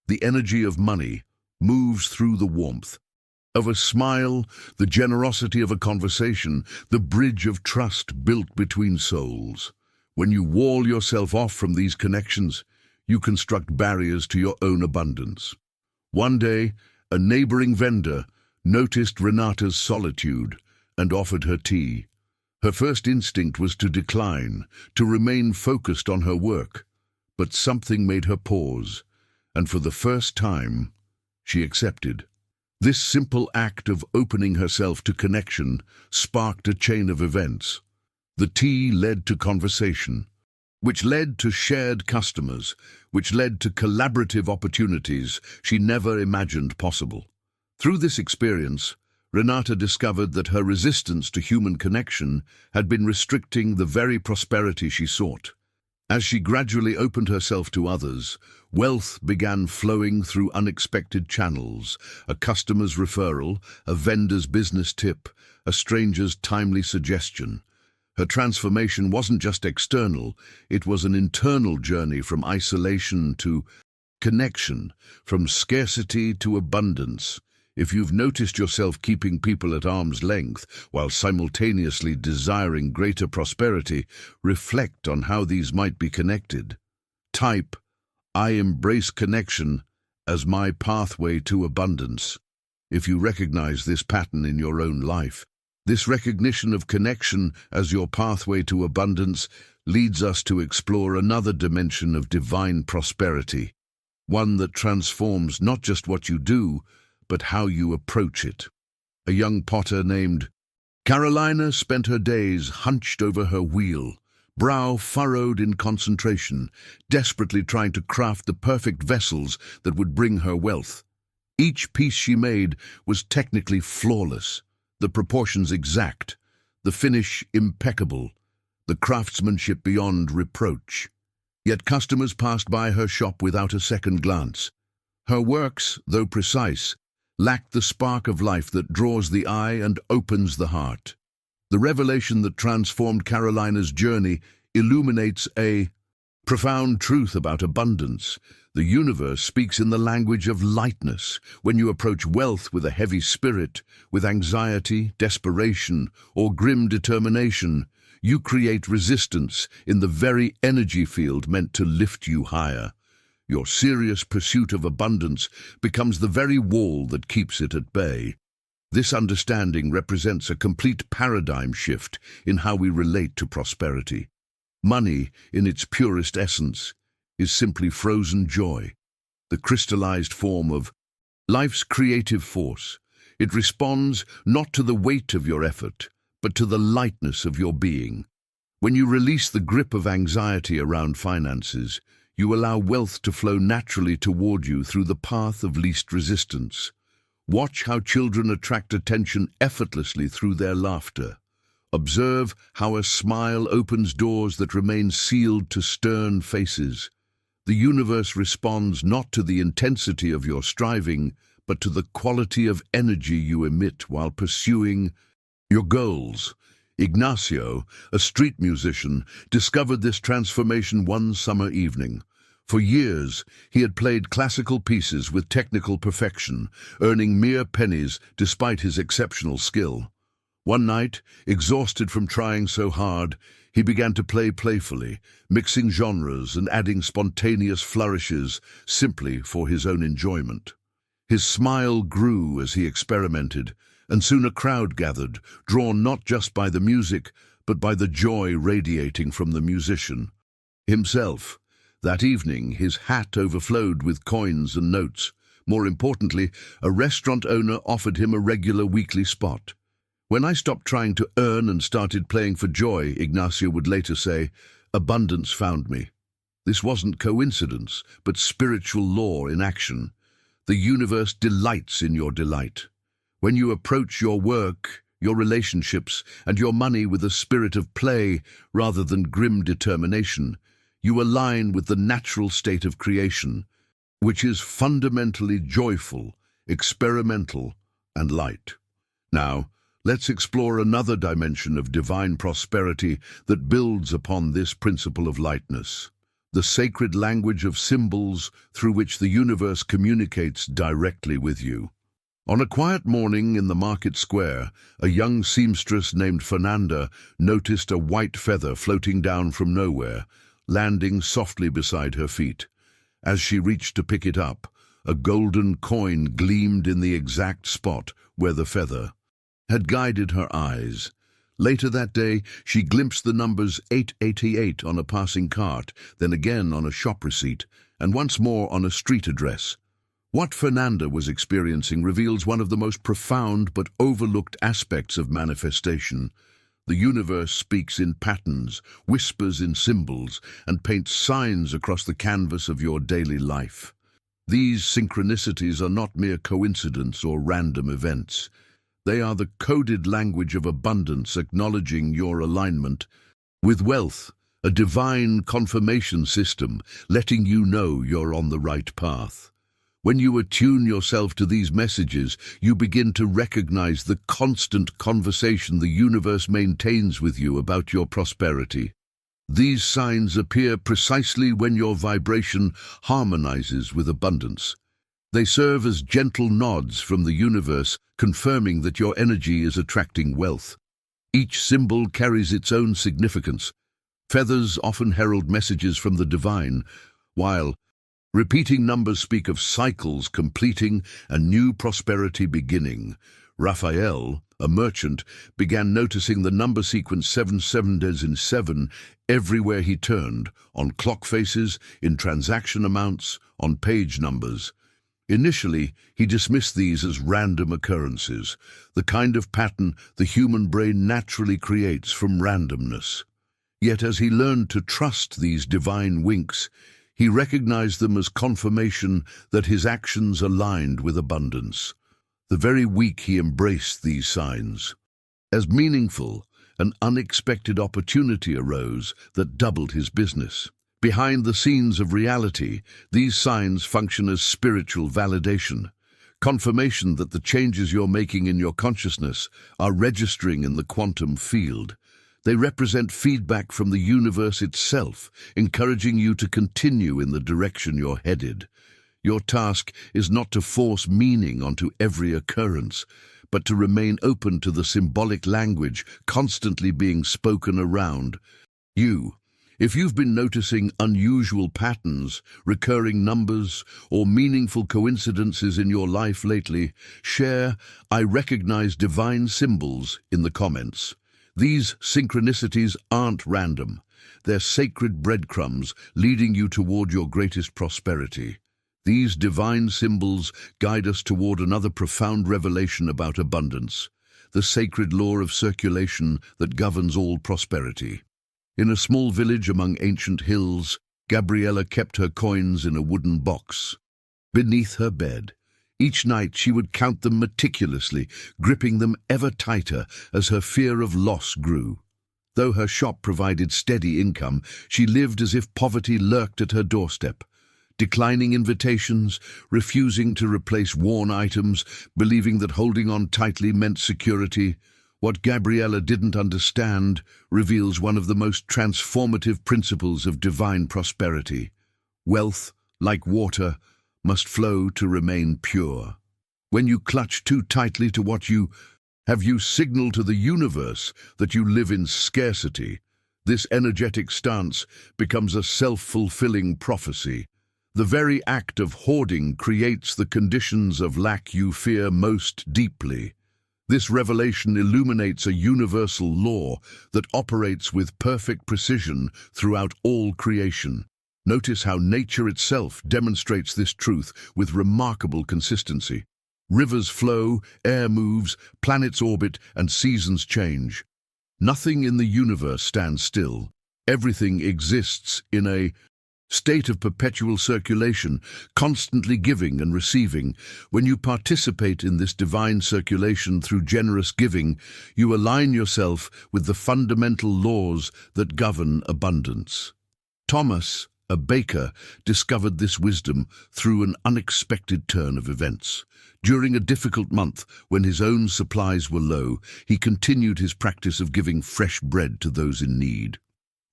The energy of money moves through the warmth of a smile, the generosity of a conversation, the bridge of trust built between souls. When you wall yourself off from these connections, you construct barriers to your own abundance. One day, a neighboring vendor noticed Renata's solitude and offered her tea. Her first instinct was to decline, to remain focused on her work, but something made her pause, and for the first time, she accepted. This simple act of opening herself to connection sparked a chain of events. The tea led to conversation, which led to shared customers, which led to collaborative opportunities she never imagined possible. Through this experience, Renata discovered that her resistance to human connection had been restricting the very prosperity she sought. As she gradually opened herself to others, wealth began flowing through unexpected channels: a customer's referral, a vendor's business tip, a stranger's timely suggestion. Her transformation wasn't just external, it was an internal journey from isolation to connection, from scarcity to abundance. If you've noticed yourself keeping people at arm's length while simultaneously desiring greater prosperity, reflect on how these might be connected. Type, "I embrace connection as my pathway to abundance." If you recognize this pattern in your own life, this recognition of connection as your pathway to abundance leads us to explore another dimension of divine prosperity, one that transforms not just what you do, but how you approach it. A young potter named Carolina spent her days hunched over her wheel, brow furrowed in concentration, desperately trying to craft the perfect vessels that would bring her wealth. Each piece she made was technically flawless, the proportions exact, the finish impeccable, the craftsmanship beyond reproach. Yet customers passed by her shop without a second glance. Her works, though precise, lacked the spark of life that draws the eye and opens the heart. The revelation that transformed Carolina's journey illuminates a profound truth about abundance. The universe speaks in the language of lightness. When you approach wealth with a heavy spirit, with anxiety, desperation, or grim determination, you create resistance in the very energy field meant to lift you higher. Your serious pursuit of abundance becomes the very wall that keeps it at bay. This understanding represents a complete paradigm shift in how we relate to prosperity. Money, in its purest essence, is simply frozen joy. the crystallized form of life's creative force. It responds not to the weight of your effort, but to the lightness of your being. When you release the grip of anxiety around finances, you allow wealth to flow naturally toward you through the path of least resistance. Watch how children attract attention effortlessly through their laughter. Observe how a smile opens doors that remain sealed to stern faces. The universe responds not to the intensity of your striving, but to the quality of energy you emit while pursuing your goals. Ignacio, a street musician, discovered this transformation one summer evening. For years, he had played classical pieces with technical perfection, earning mere pennies despite his exceptional skill. One night, exhausted from trying so hard, he began to play playfully, mixing genres and adding spontaneous flourishes simply for his own enjoyment. His smile grew as he experimented, and soon a crowd gathered, drawn not just by the music, but by the joy radiating from the musician himself. That evening, his hat overflowed with coins and notes. More importantly, a restaurant owner offered him a regular weekly spot. "When I stopped trying to earn and started playing for joy," Ignacio would later say, "abundance found me." This wasn't coincidence, but spiritual law in action. The universe delights in your delight. When you approach your work, your relationships, and your money with a spirit of play rather than grim determination, you align with the natural state of creation, which is fundamentally joyful, experimental, and light. Now, let's explore another dimension of divine prosperity that builds upon this principle of lightness: the sacred language of symbols through which the universe communicates directly with you. On a quiet morning in the market square, a young seamstress named Fernanda noticed a white feather floating down from nowhere, landing softly beside her feet. As she reached to pick it up, a golden coin gleamed in the exact spot where the feather had guided her eyes. Later that day, she glimpsed the numbers 888 on a passing cart, then again on a shop receipt, and once more on a street address. What Fernanda was experiencing reveals one of the most profound but overlooked aspects of manifestation. The universe speaks in patterns, whispers in symbols, and paints signs across the canvas of your daily life. These synchronicities are not mere coincidence or random events. They are the coded language of abundance acknowledging your alignment with wealth, a divine confirmation system letting you know you're on the right path. When you attune yourself to these messages, you begin to recognize the constant conversation the universe maintains with you about your prosperity. These signs appear precisely when your vibration harmonizes with abundance. They serve as gentle nods from the universe, confirming that your energy is attracting wealth. Each symbol carries its own significance. Feathers often herald messages from the divine, while repeating numbers speak of cycles completing and new prosperity beginning. Raphael, a merchant, began noticing the number sequence 7 everywhere he turned, on clock faces, in transaction amounts, on page numbers. Initially, he dismissed these as random occurrences, the kind of pattern the human brain naturally creates from randomness. Yet as he learned to trust these divine winks, he recognized them as confirmation that his actions aligned with abundance. The very week he embraced these signs. As meaningful, an unexpected opportunity arose that doubled his business. Behind the scenes of reality, these signs function as spiritual validation, confirmation that the changes you're making in your consciousness are registering in the quantum field. They represent feedback from the universe itself, encouraging you to continue in the direction you're headed. Your task is not to force meaning onto every occurrence, but to remain open to the symbolic language constantly being spoken around you. If you've been noticing unusual patterns, recurring numbers, or meaningful coincidences in your life lately, share "I recognize divine symbols" in the comments. These synchronicities aren't random. They're sacred breadcrumbs leading you toward your greatest prosperity. These divine symbols guide us toward another profound revelation about abundance, the sacred law of circulation that governs all prosperity. In a small village among ancient hills, Gabriella kept her coins in a wooden box beneath her bed. Each night she would count them meticulously, gripping them ever tighter as her fear of loss grew. Though her shop provided steady income, she lived as if poverty lurked at her doorstep, declining invitations, refusing to replace worn items, believing that holding on tightly meant security. What Gabriella didn't understand reveals one of the most transformative principles of divine prosperity. Wealth, like water, must flow to remain pure. When you clutch too tightly to what you have, you signal to the universe that you live in scarcity. This energetic stance becomes a self-fulfilling prophecy. The very act of hoarding creates the conditions of lack you fear most deeply. This revelation illuminates a universal law that operates with perfect precision throughout all creation. Notice how nature itself demonstrates this truth with remarkable consistency. Rivers flow, air moves, planets orbit, and seasons change. Nothing in the universe stands still. Everything exists in a state of perpetual circulation, constantly giving and receiving. When you participate in this divine circulation through generous giving, you align yourself with the fundamental laws that govern abundance. Thomas, a baker, discovered this wisdom through an unexpected turn of events. During a difficult month, when his own supplies were low, he continued his practice of giving fresh bread to those in need.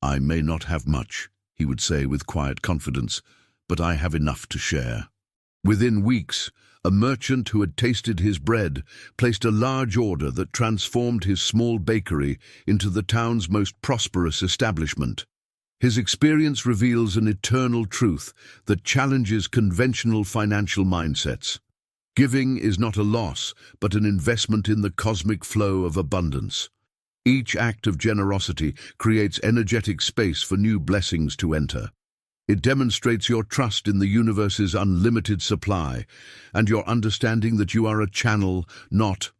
"I may not have much," he would say with quiet confidence, "but I have enough to share." Within weeks, a merchant who had tasted his bread placed a large order that transformed his small bakery into the town's most prosperous establishment. His experience reveals an eternal truth that challenges conventional financial mindsets. Giving is not a loss, but an investment in the cosmic flow of abundance. Each act of generosity creates energetic space for new blessings to enter. It demonstrates your trust in the universe's unlimited supply and your understanding that you are a channel, not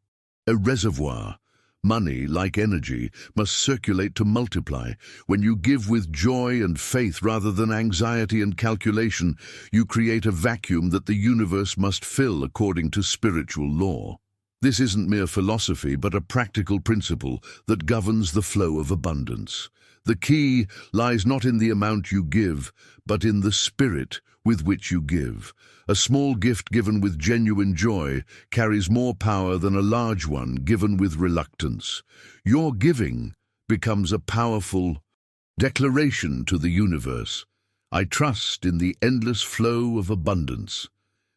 a reservoir. Money, like energy, must circulate to multiply. When you give with joy and faith rather than anxiety and calculation, you create a vacuum that the universe must fill according to spiritual law. This isn't mere philosophy, but a practical principle that governs the flow of abundance. The key lies not in the amount you give, but in the spirit with which you give. A small gift given with genuine joy carries more power than a large one given with reluctance. Your giving becomes a powerful declaration to the universe. "I trust in the endless flow of abundance."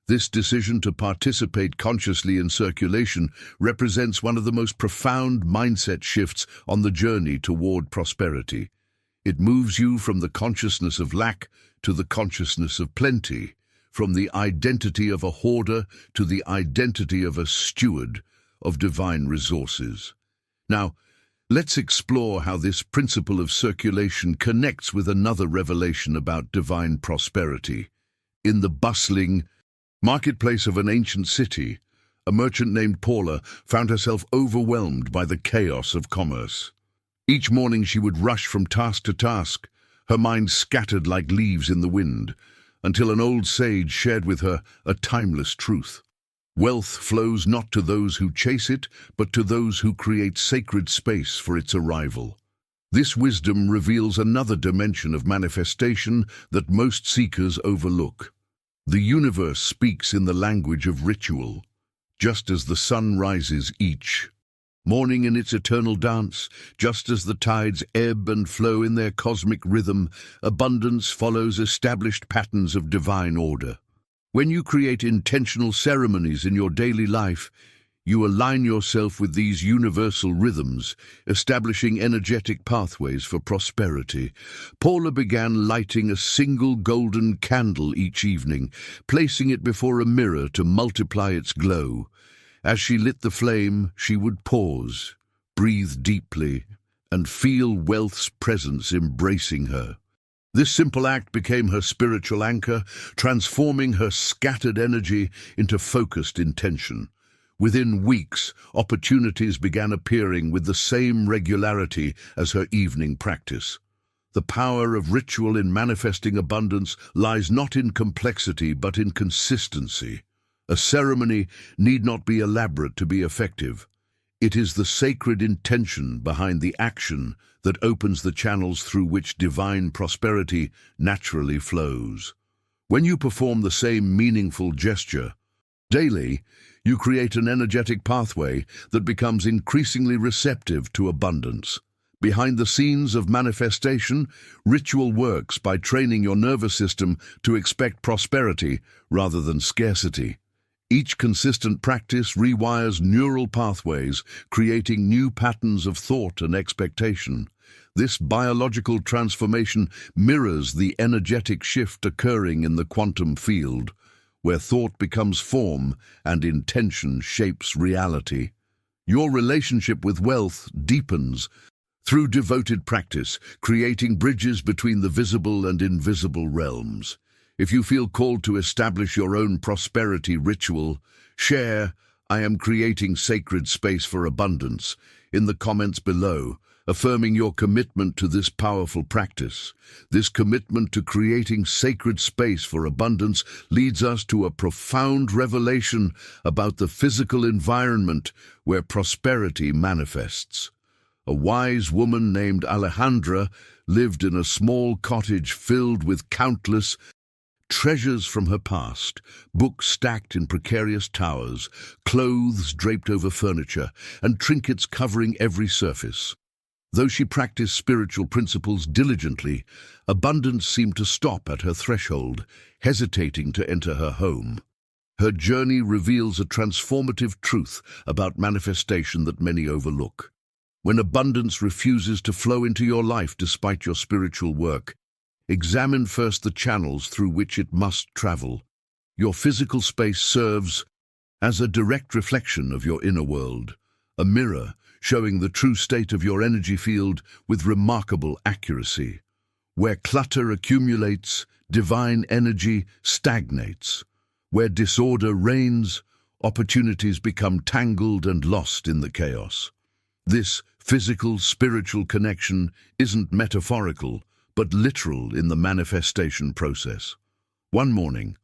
This decision to participate consciously in circulation represents one of the most profound mindset shifts on the journey toward prosperity. It moves you from the consciousness of lack to the consciousness of plenty, from the identity of a hoarder to the identity of a steward of divine resources. Now, let's explore how this principle of circulation connects with another revelation about divine prosperity. In the bustling marketplace of an ancient city, a merchant named Paula found herself overwhelmed by the chaos of commerce. Each morning she would rush from task to task, her mind scattered like leaves in the wind, until an old sage shared with her a timeless truth. Wealth flows not to those who chase it, but to those who create sacred space for its arrival. This wisdom reveals another dimension of manifestation that most seekers overlook. The universe speaks in the language of ritual, just as the sun rises each morning in its eternal dance, just as the tides ebb and flow in their cosmic rhythm. Abundance follows established patterns of divine order. When you create intentional ceremonies in your daily life, you align yourself with these universal rhythms, establishing energetic pathways for prosperity. Paula began lighting a single golden candle each evening, placing it before a mirror to multiply its glow. As she lit the flame, she would pause, breathe deeply, and feel wealth's presence embracing her. This simple act became her spiritual anchor, transforming her scattered energy into focused intention. Within weeks, opportunities began appearing with the same regularity as her evening practice. The power of ritual in manifesting abundance lies not in complexity but in consistency. A ceremony need not be elaborate to be effective. It is the sacred intention behind the action that opens the channels through which divine prosperity naturally flows. When you perform the same meaningful gesture daily, you create an energetic pathway that becomes increasingly receptive to abundance. Behind the scenes of manifestation, ritual works by training your nervous system to expect prosperity rather than scarcity. Each consistent practice rewires neural pathways, creating new patterns of thought and expectation. This biological transformation mirrors the energetic shift occurring in the quantum field, where thought becomes form and intention shapes reality. Your relationship with wealth deepens through devoted practice, creating bridges between the visible and invisible realms. If you feel called to establish your own prosperity ritual, share "I am creating sacred space for abundance" in the comments below, affirming your commitment to this powerful practice. This commitment to creating sacred space for abundance leads us to a profound revelation about the physical environment where prosperity manifests. A wise woman named Alejandra lived in a small cottage filled with countless treasures from her past, books stacked in precarious towers, clothes draped over furniture, and trinkets covering every surface. Though she practiced spiritual principles diligently, abundance seemed to stop at her threshold, hesitating to enter her home. Her journey reveals a transformative truth about manifestation that many overlook. When abundance refuses to flow into your life despite your spiritual work, examine first the channels through which it must travel. Your physical space serves as a direct reflection of your inner world, a mirror showing the true state of your energy field with remarkable accuracy. Where clutter accumulates, divine energy stagnates. Where disorder reigns, opportunities become tangled and lost in the chaos. This physical-spiritual connection isn't metaphorical, but literal in the manifestation process. One morning,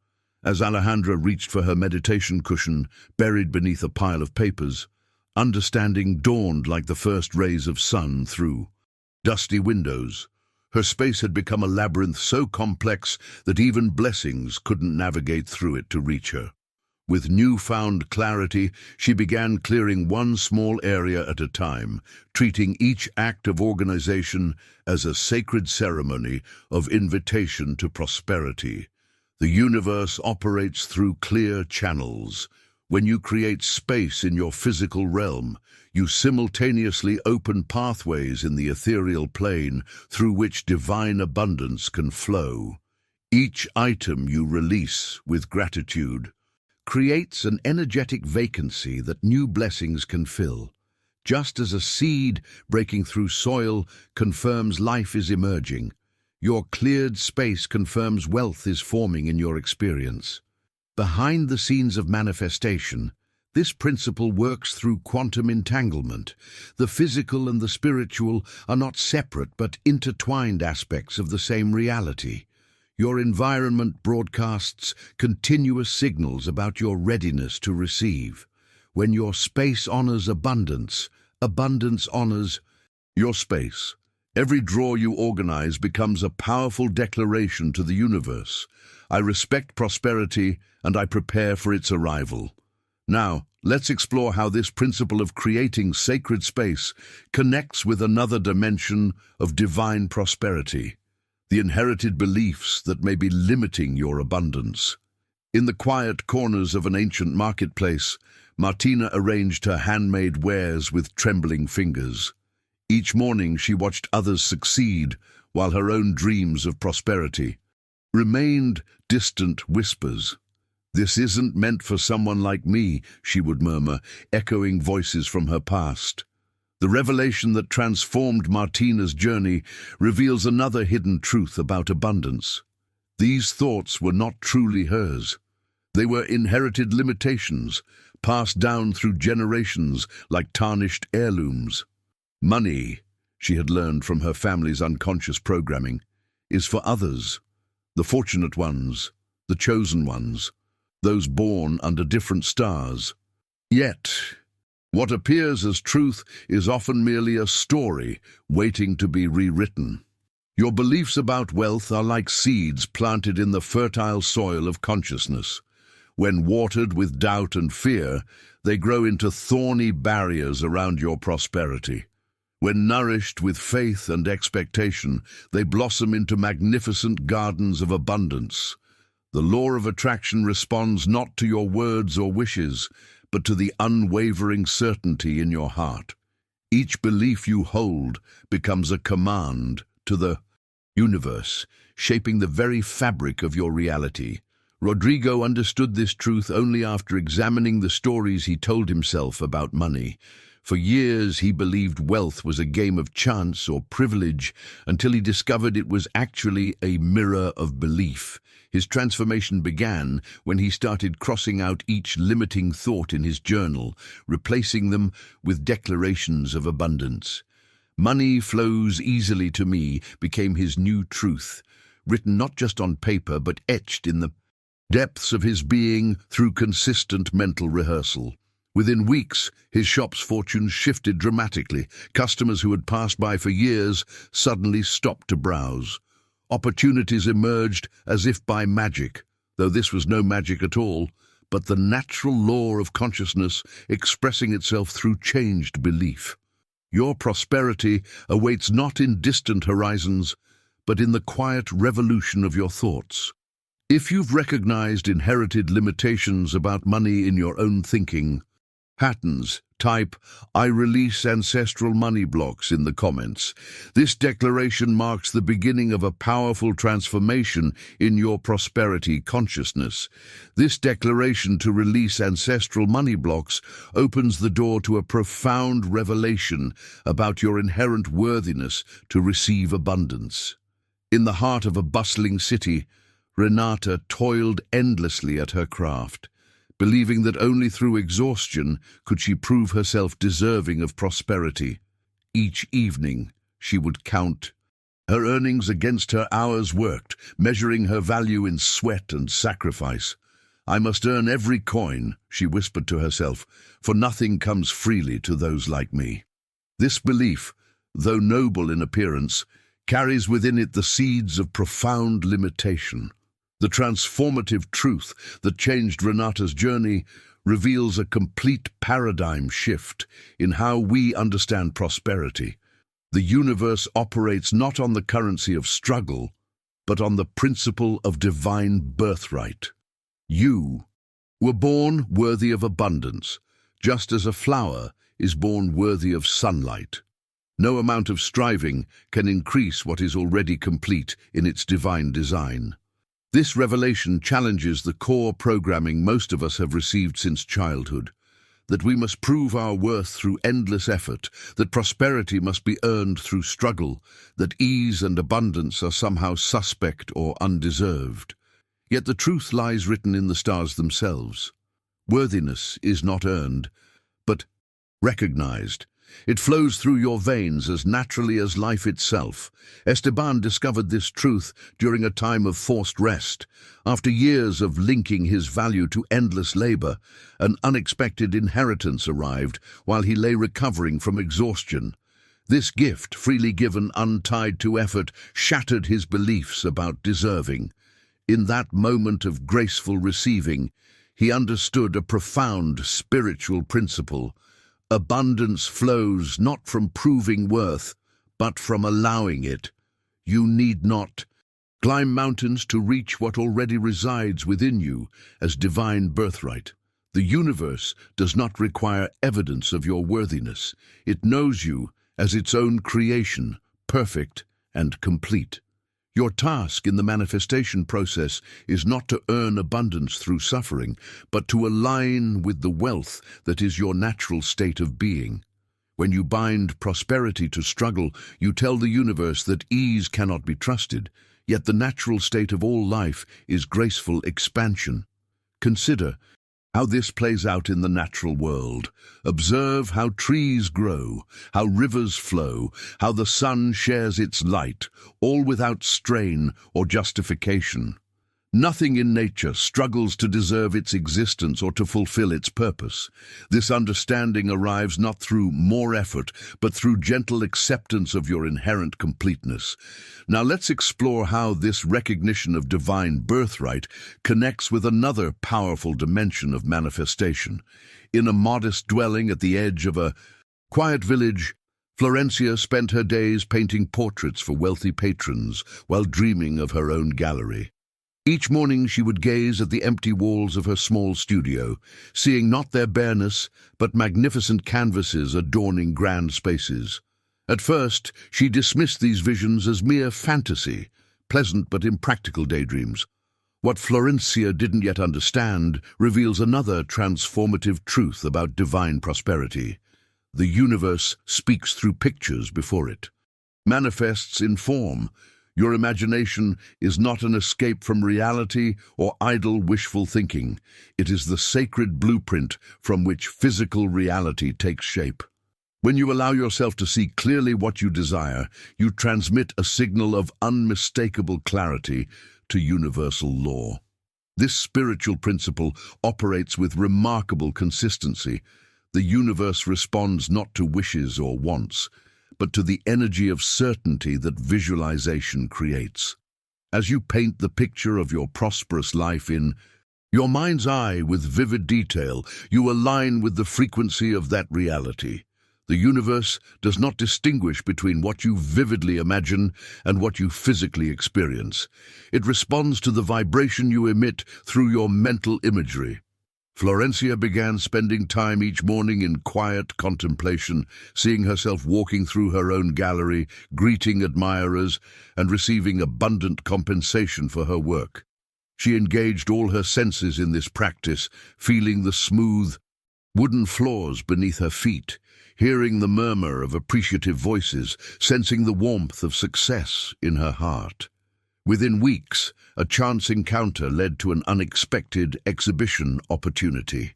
as Alejandra reached for her meditation cushion buried beneath a pile of papers, understanding dawned like the first rays of sun through dusty windows. Her space had become a labyrinth so complex that even blessings couldn't navigate through it to reach her. With newfound clarity, she began clearing one small area at a time, treating each act of organization as a sacred ceremony of invitation to prosperity. The universe operates through clear channels. When you create space in your physical realm, you simultaneously open pathways in the ethereal plane through which divine abundance can flow. Each item you release with gratitude creates an energetic vacancy that new blessings can fill. Just as a seed breaking through soil confirms life is emerging, your cleared space confirms wealth is forming in your experience. Behind the scenes of manifestation, this principle works through quantum entanglement. The physical and the spiritual are not separate but intertwined aspects of the same reality. Your environment broadcasts continuous signals about your readiness to receive. When your space honors abundance, abundance honors your space. Every drawer you organize becomes a powerful declaration to the universe. I respect prosperity and I prepare for its arrival. Now, let's explore how this principle of creating sacred space connects with another dimension of divine prosperity: the inherited beliefs that may be limiting your abundance. In the quiet corners of an ancient marketplace, Martina arranged her handmade wares with trembling fingers. Each morning she watched others succeed, while her own dreams of prosperity remained distant whispers. "This isn't meant for someone like me," she would murmur, echoing voices from her past. The revelation that transformed Martina's journey reveals another hidden truth about abundance. These thoughts were not truly hers. They were inherited limitations, passed down through generations like tarnished heirlooms. Money, she had learned from her family's unconscious programming, is for others, the fortunate ones, the chosen ones, those born under different stars. Yet, what appears as truth is often merely a story waiting to be rewritten. Your beliefs about wealth are like seeds planted in the fertile soil of consciousness. When watered with doubt and fear, they grow into thorny barriers around your prosperity. When nourished with faith and expectation, they blossom into magnificent gardens of abundance. The law of attraction responds not to your words or wishes, but to the unwavering certainty in your heart. Each belief you hold becomes a command to the universe, shaping the very fabric of your reality. Rodrigo understood this truth only after examining the stories he told himself about money. For years he believed wealth was a game of chance or privilege until he discovered it was actually a mirror of belief. His transformation began when he started crossing out each limiting thought in his journal, replacing them with declarations of abundance. "Money flows easily to me" became his new truth, written not just on paper but etched in the depths of his being through consistent mental rehearsal. Within weeks, his shop's fortunes shifted dramatically. Customers who had passed by for years suddenly stopped to browse. Opportunities emerged as if by magic, though this was no magic at all, but the natural law of consciousness expressing itself through changed belief. Your prosperity awaits not in distant horizons, but in the quiet revolution of your thoughts. If you've recognized inherited limitations about money in your own thinking, patterns, type "I release ancestral money blocks" in the comments. This declaration marks the beginning of a powerful transformation in your prosperity consciousness. This declaration to release ancestral money blocks opens the door to a profound revelation about your inherent worthiness to receive abundance. In the heart of a bustling city, Renata toiled endlessly at her craft, believing that only through exhaustion could she prove herself deserving of prosperity. Each evening, she would count her earnings against her hours worked, measuring her value in sweat and sacrifice. "I must earn every coin," she whispered to herself, "for nothing comes freely to those like me." This belief, though noble in appearance, carries within it the seeds of profound limitation. The transformative truth that changed Renata's journey reveals a complete paradigm shift in how we understand prosperity. The universe operates not on the currency of struggle, but on the principle of divine birthright. You were born worthy of abundance, just as a flower is born worthy of sunlight. No amount of striving can increase what is already complete in its divine design. This revelation challenges the core programming most of us have received since childhood, that we must prove our worth through endless effort, that prosperity must be earned through struggle, that ease and abundance are somehow suspect or undeserved. Yet the truth lies written in the stars themselves. Worthiness is not earned, but recognized. It flows through your veins as naturally as life itself. Esteban discovered this truth during a time of forced rest. After years of linking his value to endless labor, an unexpected inheritance arrived while he lay recovering from exhaustion. This gift, freely given untied to effort, shattered his beliefs about deserving. In that moment of graceful receiving, he understood a profound spiritual principle. Abundance flows not from proving worth, but from allowing it. You need not climb mountains to reach what already resides within you as divine birthright. The universe does not require evidence of your worthiness. It knows you as its own creation, perfect and complete. Your task in the manifestation process is not to earn abundance through suffering, but to align with the wealth that is your natural state of being. When you bind prosperity to struggle, you tell the universe that ease cannot be trusted, yet the natural state of all life is graceful expansion. Consider how this plays out in the natural world. Observe how trees grow, how rivers flow, how the sun shares its light, all without strain or justification. Nothing in nature struggles to deserve its existence or to fulfill its purpose. This understanding arrives not through more effort, but through gentle acceptance of your inherent completeness. Now let's explore how this recognition of divine birthright connects with another powerful dimension of manifestation. In a modest dwelling at the edge of a quiet village, Florencia spent her days painting portraits for wealthy patrons while dreaming of her own gallery. Each morning she would gaze at the empty walls of her small studio, seeing not their bareness, but magnificent canvases adorning grand spaces. At first, she dismissed these visions as mere fantasy, pleasant but impractical daydreams. What Florencia didn't yet understand reveals another transformative truth about divine prosperity. The universe speaks through pictures before it, manifests in form. Your imagination is not an escape from reality or idle wishful thinking. It is the sacred blueprint from which physical reality takes shape. When you allow yourself to see clearly what you desire, you transmit a signal of unmistakable clarity to universal law. This spiritual principle operates with remarkable consistency. The universe responds not to wishes or wants, but to the energy of certainty that visualization creates. As you paint the picture of your prosperous life in your mind's eye with vivid detail, you align with the frequency of that reality. The universe does not distinguish between what you vividly imagine and what you physically experience. It responds to the vibration you emit through your mental imagery. Florencia began spending time each morning in quiet contemplation, seeing herself walking through her own gallery, greeting admirers, and receiving abundant compensation for her work. She engaged all her senses in this practice, feeling the smooth, wooden floors beneath her feet, hearing the murmur of appreciative voices, sensing the warmth of success in her heart. Within weeks, a chance encounter led to an unexpected exhibition opportunity.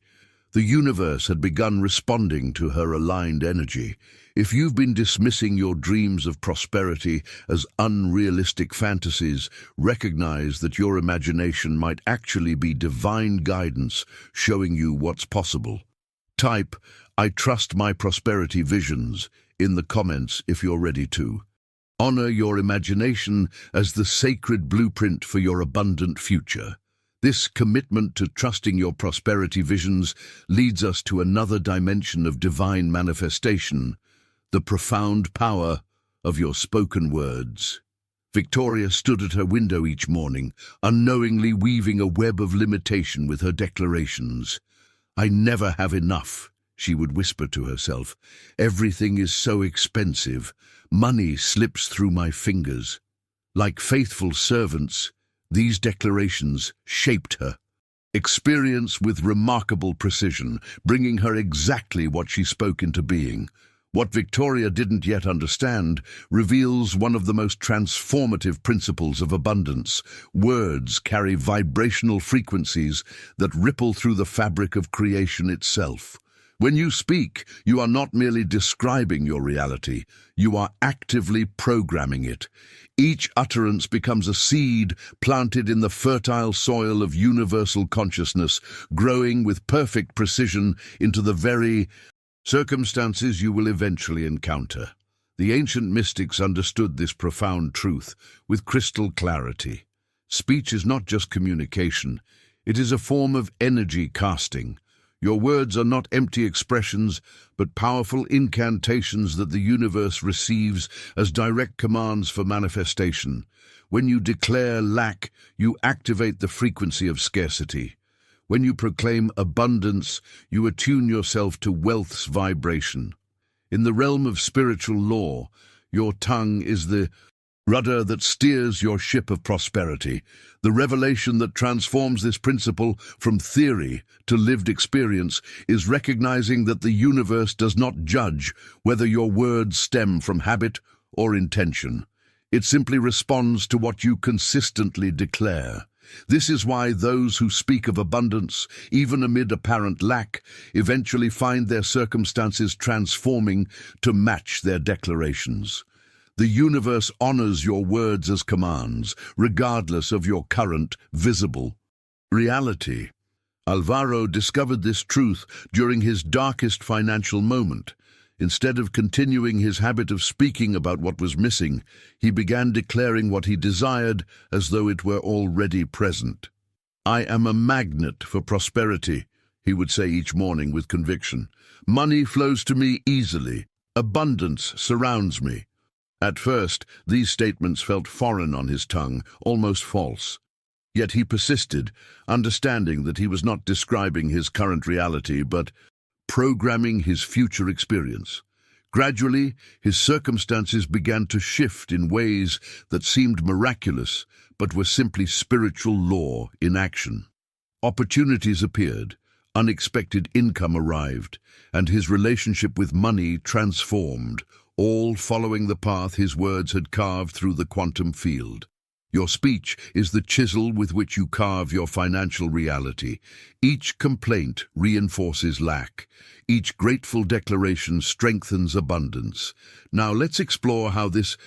The universe had begun responding to her aligned energy. If you've been dismissing your dreams of prosperity as unrealistic fantasies, recognize that your imagination might actually be divine guidance showing you what's possible. Type, "I trust my prosperity visions," in the comments if you're ready to. Honor your imagination as the sacred blueprint for your abundant future. This commitment to trusting your prosperity visions leads us to another dimension of divine manifestation, the profound power of your spoken words. Victoria stood at her window each morning, unknowingly weaving a web of limitation with her declarations. "I never have enough," she would whisper to herself. "Everything is so expensive. Money slips through my fingers." Like faithful servants, these declarations shaped her. Experience with remarkable precision, bringing her exactly what she spoke into being. What Victoria didn't yet understand reveals one of the most transformative principles of abundance. Words carry vibrational frequencies that ripple through the fabric of creation itself. When you speak, you are not merely describing your reality, you are actively programming it. Each utterance becomes a seed planted in the fertile soil of universal consciousness, growing with perfect precision into the very circumstances you will eventually encounter. The ancient mystics understood this profound truth with crystal clarity. Speech is not just communication, it is a form of energy casting. Your words are not empty expressions, but powerful incantations that the universe receives as direct commands for manifestation. When you declare lack, you activate the frequency of scarcity. When you proclaim abundance, you attune yourself to wealth's vibration. In the realm of spiritual law, your tongue is the rudder that steers your ship of prosperity. The revelation that transforms this principle from theory to lived experience is recognizing that the universe does not judge whether your words stem from habit or intention. It simply responds to what you consistently declare. This is why those who speak of abundance, even amid apparent lack, eventually find their circumstances transforming to match their declarations. The universe honors your words as commands, regardless of your current, visible reality. Alvaro discovered this truth during his darkest financial moment. Instead of continuing his habit of speaking about what was missing, he began declaring what he desired as though it were already present. "I am a magnet for prosperity," he would say each morning with conviction. "Money flows to me easily. Abundance surrounds me." At first, these statements felt foreign on his tongue, almost false. Yet he persisted, understanding that he was not describing his current reality, but programming his future experience. Gradually, his circumstances began to shift in ways that seemed miraculous, but were simply spiritual law in action. Opportunities appeared, unexpected income arrived, and his relationship with money transformed, all following the path his words had carved through the quantum field. Your speech is the chisel with which you carve your financial reality. Each complaint reinforces lack. Each grateful declaration strengthens abundance. Now let's explore how this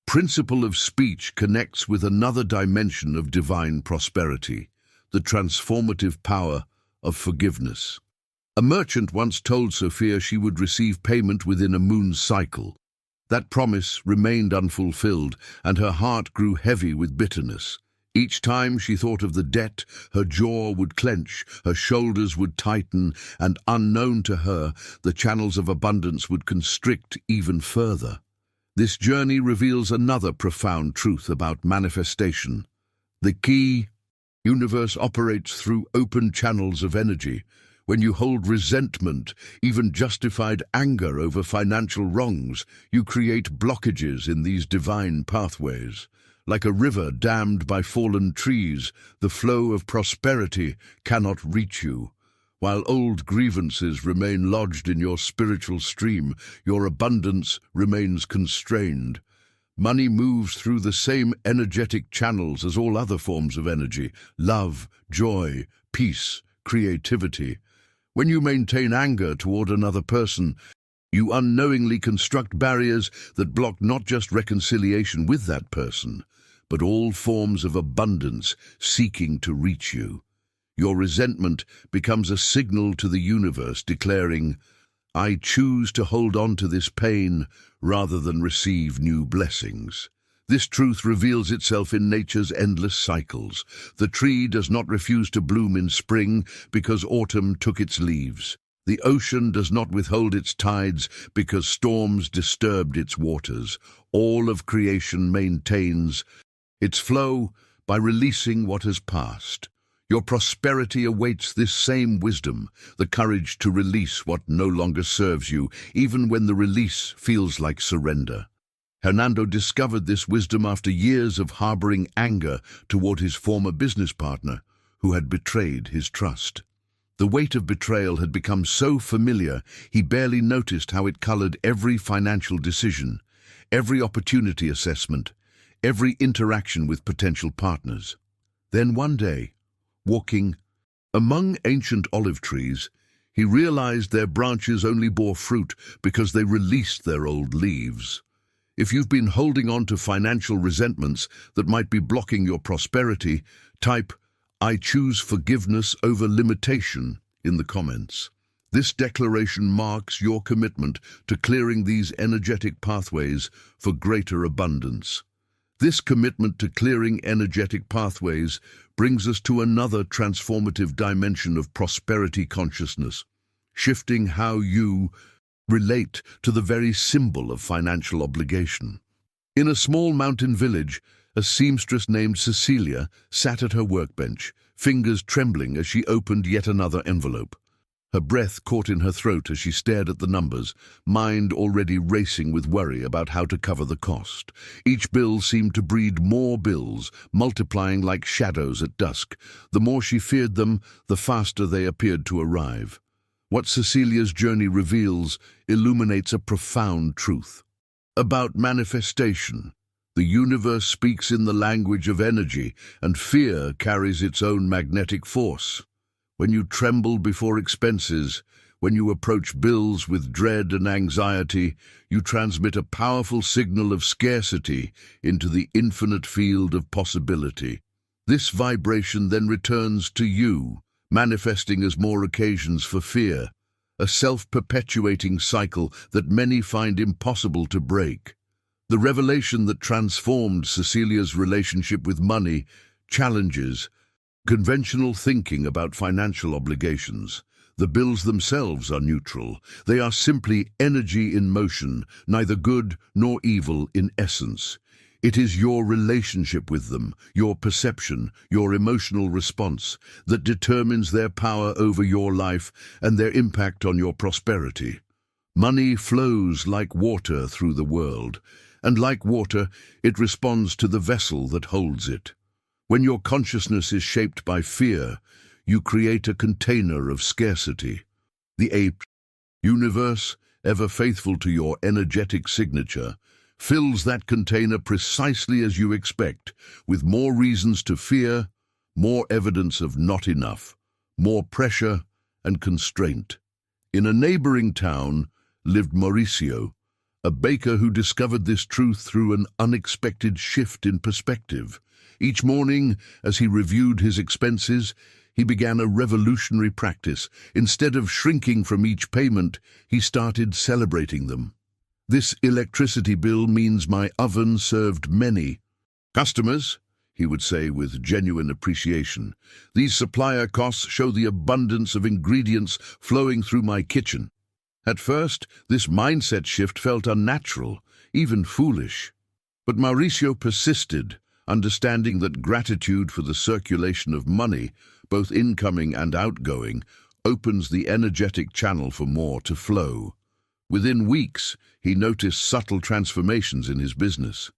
principle of speech connects with another dimension of divine prosperity, the transformative power of forgiveness. A merchant once told Sophia she would receive payment within a moon cycle. That promise remained unfulfilled, and her heart grew heavy with bitterness. Each time she thought of the debt, her jaw would clench, her shoulders would tighten, and unknown to her, the channels of abundance would constrict even further. This journey reveals another profound truth about manifestation. The key universe operates through open channels of energy. When you hold resentment, even justified anger over financial wrongs, you create blockages in these divine pathways. Like a river dammed by fallen trees, the flow of prosperity cannot reach you. While old grievances remain lodged in your spiritual stream, your abundance remains constrained. Money moves through the same energetic channels as all other forms of energy: love, joy, peace, creativity. When you maintain anger toward another person, you unknowingly construct barriers that block not just reconciliation with that person, but all forms of abundance seeking to reach you. Your resentment becomes a signal to the universe declaring, "I choose to hold on to this pain rather than receive new blessings." This truth reveals itself in nature's endless cycles. The tree does not refuse to bloom in spring because autumn took its leaves. The ocean does not withhold its tides because storms disturbed its waters. All of creation maintains its flow by releasing what has passed. Your prosperity awaits this same wisdom, the courage to release what no longer serves you, even when the release feels like surrender. Hernando discovered this wisdom after years of harboring anger toward his former business partner, who had betrayed his trust. The weight of betrayal had become so familiar, he barely noticed how it colored every financial decision, every opportunity assessment, every interaction with potential partners. Then one day, walking among ancient olive trees, he realized their branches only bore fruit because they released their old leaves. If you've been holding on to financial resentments that might be blocking your prosperity, type "I choose forgiveness over limitation" in the comments. This declaration marks your commitment to clearing these energetic pathways for greater abundance. This commitment to clearing energetic pathways brings us to another transformative dimension of prosperity consciousness, shifting how you relate to the very symbol of financial obligation. In a small mountain village, a seamstress named Cecilia sat at her workbench, fingers trembling as she opened yet another envelope. Her breath caught in her throat as she stared at the numbers, mind already racing with worry about how to cover the cost. Each bill seemed to breed more bills, multiplying like shadows at dusk. The more she feared them, the faster they appeared to arrive. What Cecilia's journey reveals illuminates a profound truth. About manifestation. The universe speaks in the language of energy, and fear carries its own magnetic force. When you tremble before expenses, when you approach bills with dread and anxiety, you transmit a powerful signal of scarcity into the infinite field of possibility. This vibration then returns to you, manifesting as more occasions for fear, a self-perpetuating cycle that many find impossible to break. The revelation that transformed Cecilia's relationship with money challenges conventional thinking about financial obligations. The bills themselves are neutral. They are simply energy in motion, neither good nor evil in essence. It is your relationship with them, your perception, your emotional response, that determines their power over your life and their impact on your prosperity. Money flows like water through the world, and like water, it responds to the vessel that holds it. When your consciousness is shaped by fear, you create a container of scarcity. The ape universe, ever faithful to your energetic signature, fills that container precisely as you expect, with more reasons to fear, more evidence of not enough, more pressure and constraint. In a neighboring town lived Mauricio, a baker who discovered this truth through an unexpected shift in perspective. Each morning, as he reviewed his expenses, he began a revolutionary practice. Instead of shrinking from each payment, he started celebrating them. This electricity bill means my oven served many customers, he would say with genuine appreciation. These supplier costs show the abundance of ingredients flowing through my kitchen. At first, this mindset shift felt unnatural, even foolish. But Mauricio persisted, understanding that gratitude for the circulation of money, both incoming and outgoing, opens the energetic channel for more to flow. Within weeks, he noticed subtle transformations in his business.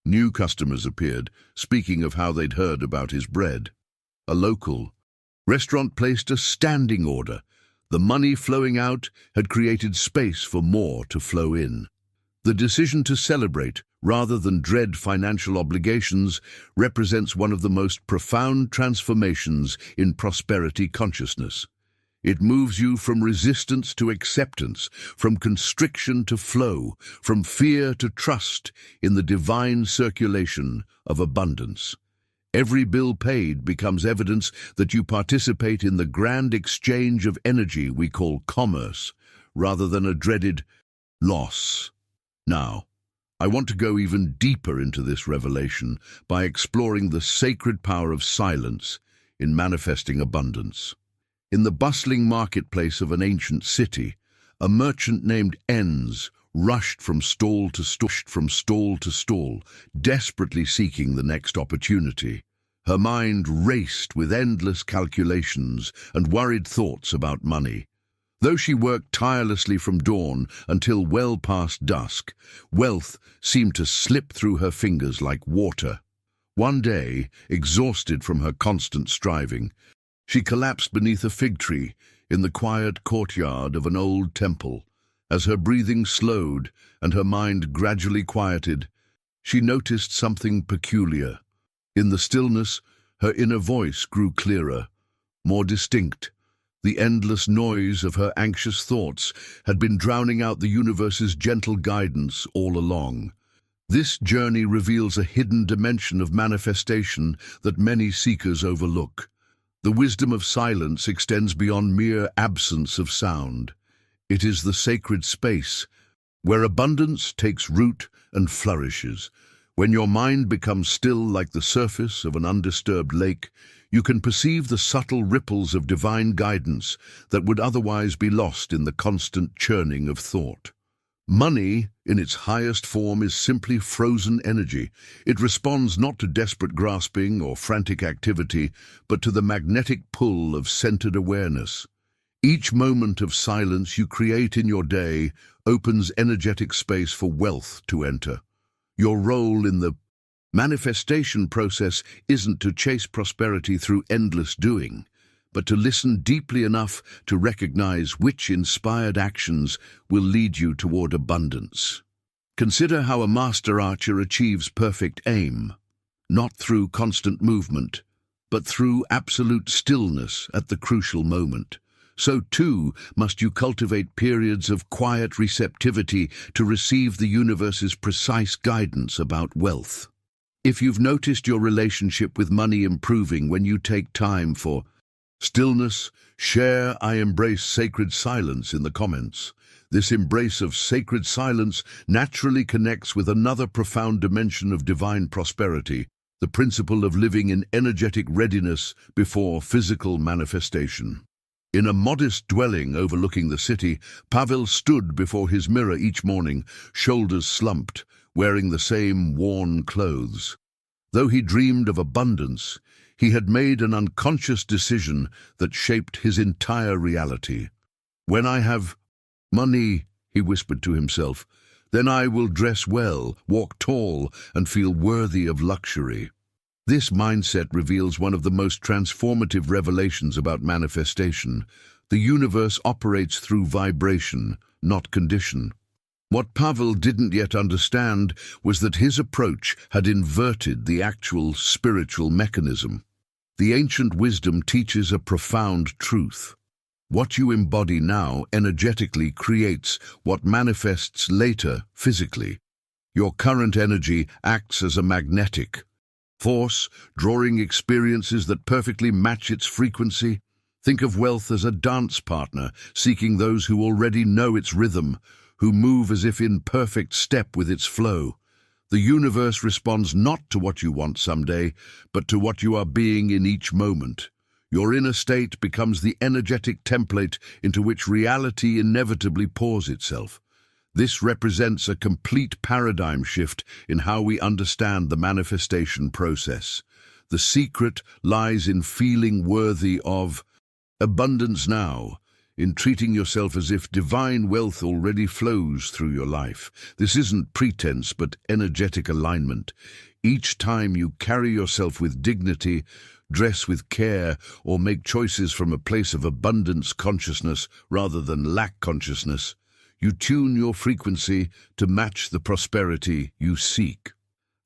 New customers appeared, speaking of how they'd heard about his bread. A local restaurant placed a standing order. The money flowing out had created space for more to flow in. The decision to celebrate, rather than dread financial obligations, represents one of the most profound transformations in prosperity consciousness. It moves you from resistance to acceptance, from constriction to flow, from fear to trust in the divine circulation of abundance. Every bill paid becomes evidence that you participate in the grand exchange of energy we call commerce, rather than a dreaded loss. Now, I want to go even deeper into this revelation by exploring the sacred power of silence in manifesting abundance. In the bustling marketplace of an ancient city, a merchant named Enns rushed from stall to stall, desperately seeking the next opportunity. Her mind raced with endless calculations and worried thoughts about money. Though she worked tirelessly from dawn until well past dusk, wealth seemed to slip through her fingers like water. One day, exhausted from her constant striving, she collapsed beneath a fig tree in the quiet courtyard of an old temple. As her breathing slowed and her mind gradually quieted, she noticed something peculiar. In the stillness, her inner voice grew clearer, more distinct. The endless noise of her anxious thoughts had been drowning out the universe's gentle guidance all along. This journey reveals a hidden dimension of manifestation that many seekers overlook. The wisdom of silence extends beyond mere absence of sound. It is the sacred space where abundance takes root and flourishes. When your mind becomes still like the surface of an undisturbed lake, you can perceive the subtle ripples of divine guidance that would otherwise be lost in the constant churning of thought. Money, in its highest form, is simply frozen energy. It responds not to desperate grasping or frantic activity, but to the magnetic pull of centered awareness. Each moment of silence you create in your day opens energetic space for wealth to enter. Your role in the manifestation process isn't to chase prosperity through endless doing, but to listen deeply enough to recognize which inspired actions will lead you toward abundance. Consider how a master archer achieves perfect aim, not through constant movement, but through absolute stillness at the crucial moment. So too must you cultivate periods of quiet receptivity to receive the universe's precise guidance about wealth. If you've noticed your relationship with money improving when you take time for stillness, share "I embrace sacred silence" in the comments. This embrace of sacred silence naturally connects with another profound dimension of divine prosperity, the principle of living in energetic readiness before physical manifestation. In a modest dwelling overlooking the city, Pavel stood before his mirror each morning, shoulders slumped, wearing the same worn clothes. Though he dreamed of abundance, he had made an unconscious decision that shaped his entire reality. "When I have money," he whispered to himself, "then I will dress well, walk tall, and feel worthy of luxury." This mindset reveals one of the most transformative revelations about manifestation. The universe operates through vibration, not condition. What Pavel didn't yet understand was that his approach had inverted the actual spiritual mechanism. The ancient wisdom teaches a profound truth. What you embody now energetically creates what manifests later physically. Your current energy acts as a magnetic force, drawing experiences that perfectly match its frequency. Think of wealth as a dance partner, seeking those who already know its rhythm, who move as if in perfect step with its flow. The universe responds not to what you want someday, but to what you are being in each moment. Your inner state becomes the energetic template into which reality inevitably pours itself. This represents a complete paradigm shift in how we understand the manifestation process. The secret lies in feeling worthy of abundance now, in treating yourself as if divine wealth already flows through your life. This isn't pretense, but energetic alignment. Each time you carry yourself with dignity, dress with care, or make choices from a place of abundance consciousness rather than lack consciousness, you tune your frequency to match the prosperity you seek.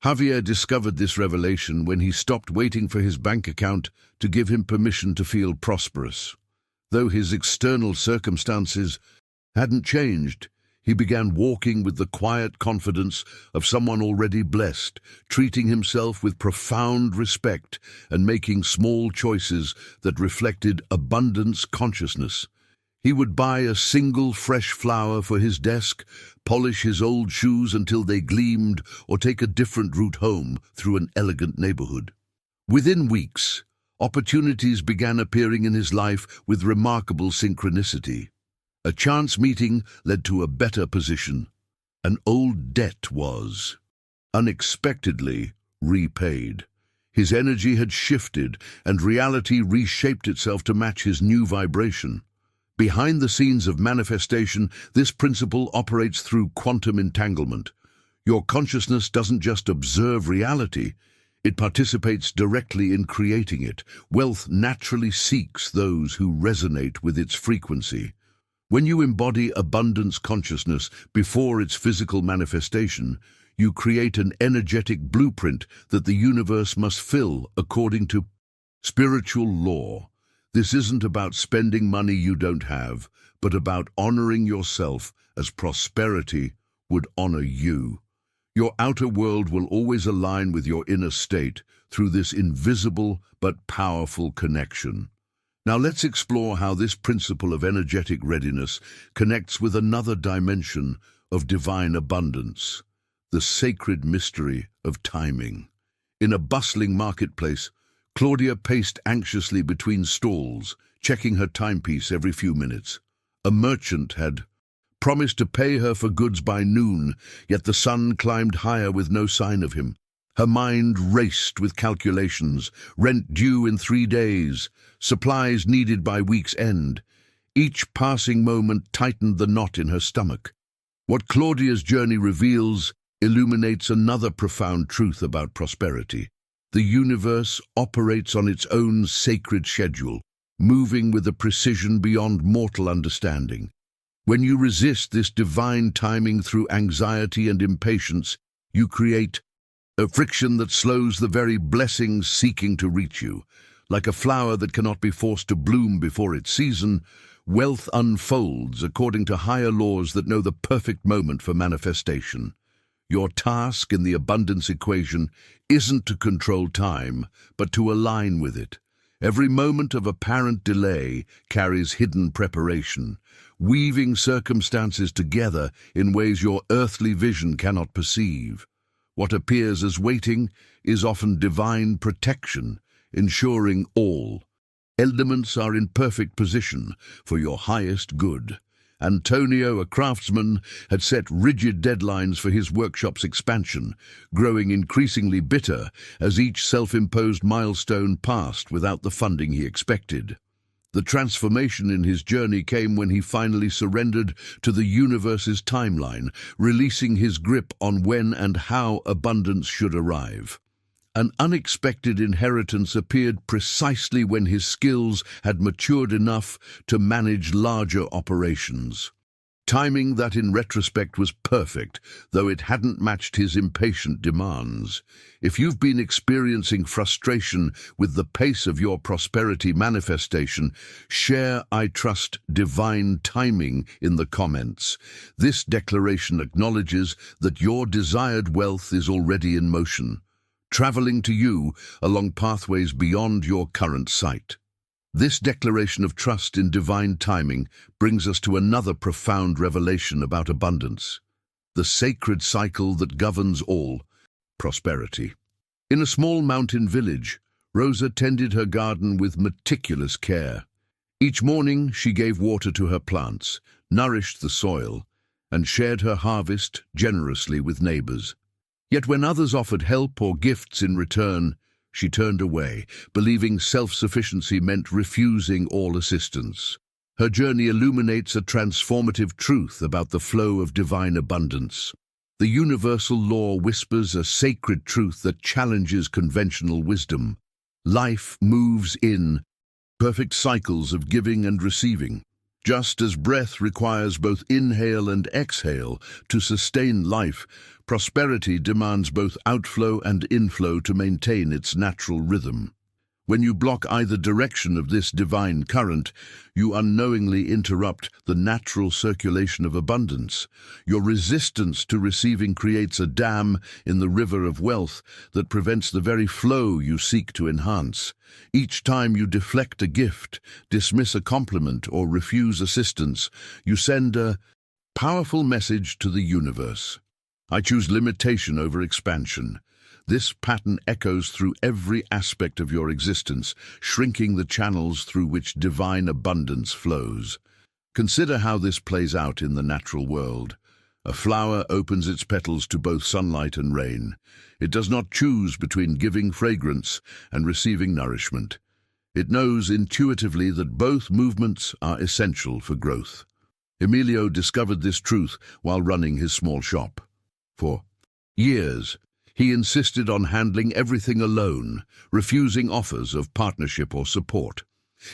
Javier discovered this revelation when he stopped waiting for his bank account to give him permission to feel prosperous. Though his external circumstances hadn't changed, he began walking with the quiet confidence of someone already blessed, treating himself with profound respect and making small choices that reflected abundance consciousness. He would buy a single fresh flower for his desk, polish his old shoes until they gleamed, or take a different route home through an elegant neighborhood. Within weeks, opportunities began appearing in his life with remarkable synchronicity. A chance meeting led to a better position. An old debt was unexpectedly repaid. His energy had shifted, and reality reshaped itself to match his new vibration. Behind the scenes of manifestation, this principle operates through quantum entanglement. Your consciousness doesn't just observe reality, it participates directly in creating it. Wealth naturally seeks those who resonate with its frequency. When you embody abundance consciousness before its physical manifestation, you create an energetic blueprint that the universe must fill according to spiritual law. This isn't about spending money you don't have, but about honoring yourself as prosperity would honor you. Your outer world will always align with your inner state through this invisible but powerful connection. Now let's explore how this principle of energetic readiness connects with another dimension of divine abundance, the sacred mystery of timing. In a bustling marketplace, Claudia paced anxiously between stalls, checking her timepiece every few minutes. A merchant had promised to pay her for goods by noon, yet the sun climbed higher with no sign of him. Her mind raced with calculations, rent due in 3 days, supplies needed by week's end. Each passing moment tightened the knot in her stomach. What Claudia's journey reveals illuminates another profound truth about prosperity. The universe operates on its own sacred schedule, moving with a precision beyond mortal understanding. When you resist this divine timing through anxiety and impatience, you create a friction that slows the very blessings seeking to reach you. Like a flower that cannot be forced to bloom before its season, wealth unfolds according to higher laws that know the perfect moment for manifestation. Your task in the abundance equation isn't to control time, but to align with it. Every moment of apparent delay carries hidden preparation, weaving circumstances together in ways your earthly vision cannot perceive. What appears as waiting is often divine protection, ensuring all elements are in perfect position for your highest good. Antonio, a craftsman, had set rigid deadlines for his workshop's expansion, growing increasingly bitter as each self-imposed milestone passed without the funding he expected. The transformation in his journey came when he finally surrendered to the universe's timeline, releasing his grip on when and how abundance should arrive. An unexpected inheritance appeared precisely when his skills had matured enough to manage larger operations. Timing that in retrospect was perfect, though it hadn't matched his impatient demands. If you've been experiencing frustration with the pace of your prosperity manifestation, share "I trust divine timing" in the comments. This declaration acknowledges that your desired wealth is already in motion, traveling to you along pathways beyond your current sight. This declaration of trust in divine timing brings us to another profound revelation about abundance, the sacred cycle that governs all prosperity. In a small mountain village, Rosa tended her garden with meticulous care. Each morning she gave water to her plants, nourished the soil, and shared her harvest generously with neighbors. Yet when others offered help or gifts in return, she turned away, believing self-sufficiency meant refusing all assistance. Her journey illuminates a transformative truth about the flow of divine abundance. The universal law whispers a sacred truth that challenges conventional wisdom. Life moves in perfect cycles of giving and receiving. Just as breath requires both inhale and exhale to sustain life, prosperity demands both outflow and inflow to maintain its natural rhythm. When you block either direction of this divine current, you unknowingly interrupt the natural circulation of abundance. Your resistance to receiving creates a dam in the river of wealth that prevents the very flow you seek to enhance. Each time you deflect a gift, dismiss a compliment, or refuse assistance, you send a powerful message to the universe. I choose limitation over expansion. This pattern echoes through every aspect of your existence, shrinking the channels through which divine abundance flows. Consider how this plays out in the natural world. A flower opens its petals to both sunlight and rain. It does not choose between giving fragrance and receiving nourishment. It knows intuitively that both movements are essential for growth. Emilio discovered this truth while running his small shop. For years, he insisted on handling everything alone, refusing offers of partnership or support.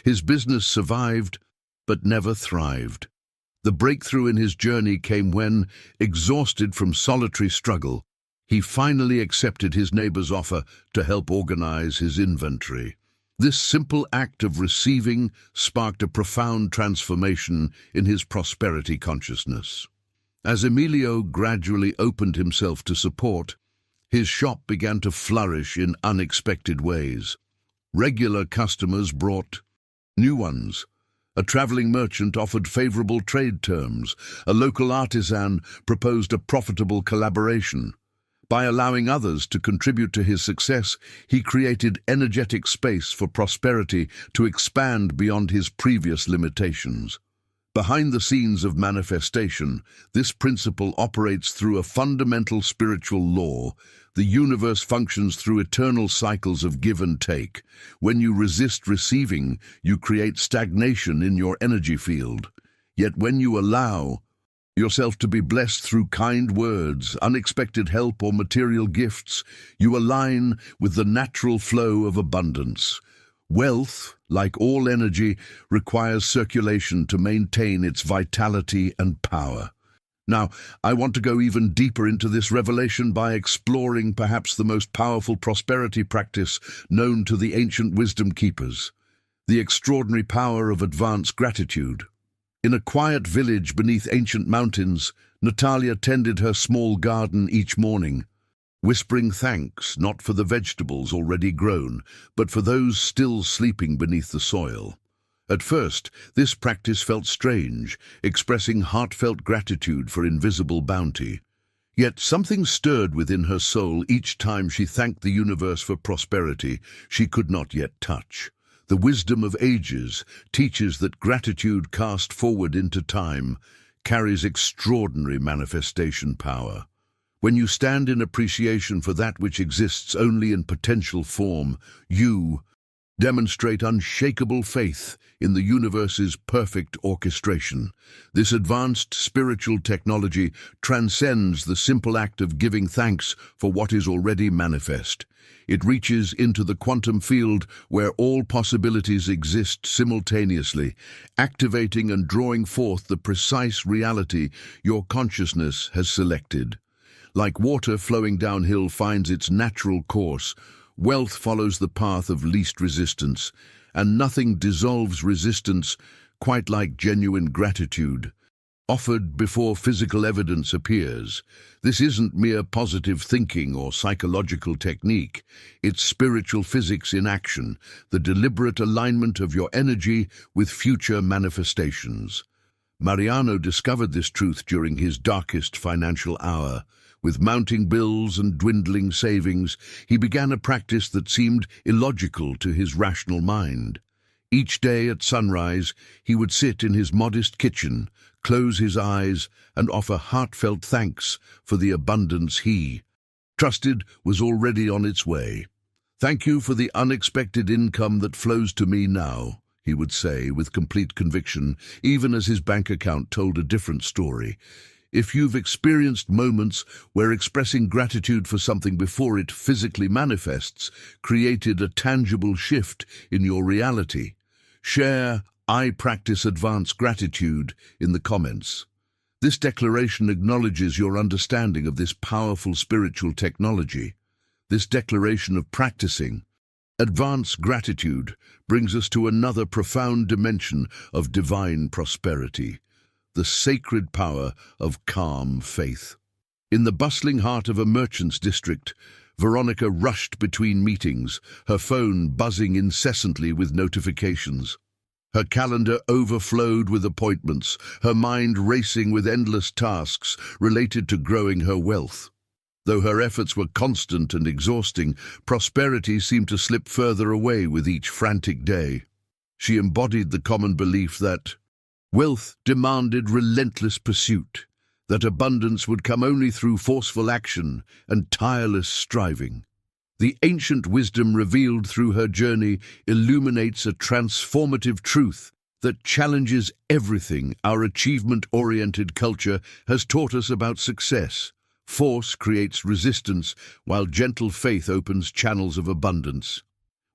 His business survived, but never thrived. The breakthrough in his journey came when, exhausted from solitary struggle, he finally accepted his neighbor's offer to help organize his inventory. This simple act of receiving sparked a profound transformation in his prosperity consciousness. As Emilio gradually opened himself to support, his shop began to flourish in unexpected ways. Regular customers brought new ones. A traveling merchant offered favorable trade terms. A local artisan proposed a profitable collaboration. By allowing others to contribute to his success, he created energetic space for prosperity to expand beyond his previous limitations. Behind the scenes of manifestation, this principle operates through a fundamental spiritual law, The universe functions through eternal cycles of give and take. When you resist receiving, you create stagnation in your energy field. Yet when you allow yourself to be blessed through kind words, unexpected help, or material gifts, you align with the natural flow of abundance. Wealth, like all energy, requires circulation to maintain its vitality and power. Now, I want to go even deeper into this revelation by exploring perhaps the most powerful prosperity practice known to the ancient wisdom keepers, the extraordinary power of advance gratitude. In a quiet village beneath ancient mountains, Natalia tended her small garden each morning, whispering thanks not for the vegetables already grown, but for those still sleeping beneath the soil. At first, this practice felt strange, expressing heartfelt gratitude for invisible bounty. Yet something stirred within her soul each time she thanked the universe for prosperity she could not yet touch. The wisdom of ages teaches that gratitude cast forward into time carries extraordinary manifestation power. When you stand in appreciation for that which exists only in potential form, you demonstrate unshakable faith in the universe's perfect orchestration. This advanced spiritual technology transcends the simple act of giving thanks for what is already manifest. It reaches into the quantum field where all possibilities exist simultaneously, activating and drawing forth the precise reality your consciousness has selected. Like water flowing downhill finds its natural course, wealth follows the path of least resistance, and nothing dissolves resistance quite like genuine gratitude, offered before physical evidence appears. This isn't mere positive thinking or psychological technique. It's spiritual physics in action, the deliberate alignment of your energy with future manifestations. Mariano discovered this truth during his darkest financial hour. With mounting bills and dwindling savings, he began a practice that seemed illogical to his rational mind. Each day at sunrise, he would sit in his modest kitchen, close his eyes, and offer heartfelt thanks for the abundance he trusted was already on its way. "Thank you for the unexpected income that flows to me now," he would say with complete conviction, even as his bank account told a different story. If you've experienced moments where expressing gratitude for something before it physically manifests created a tangible shift in your reality, share "I practice advanced gratitude" in the comments. This declaration acknowledges your understanding of this powerful spiritual technology. This declaration of practicing advanced gratitude brings us to another profound dimension of divine prosperity: the sacred power of calm faith. In the bustling heart of a merchant's district, Veronica rushed between meetings, her phone buzzing incessantly with notifications. Her calendar overflowed with appointments, her mind racing with endless tasks related to growing her wealth. Though her efforts were constant and exhausting, prosperity seemed to slip further away with each frantic day. She embodied the common belief that wealth demanded relentless pursuit, that abundance would come only through forceful action and tireless striving. The ancient wisdom revealed through her journey illuminates a transformative truth that challenges everything our achievement-oriented culture has taught us about success. Force creates resistance, while gentle faith opens channels of abundance.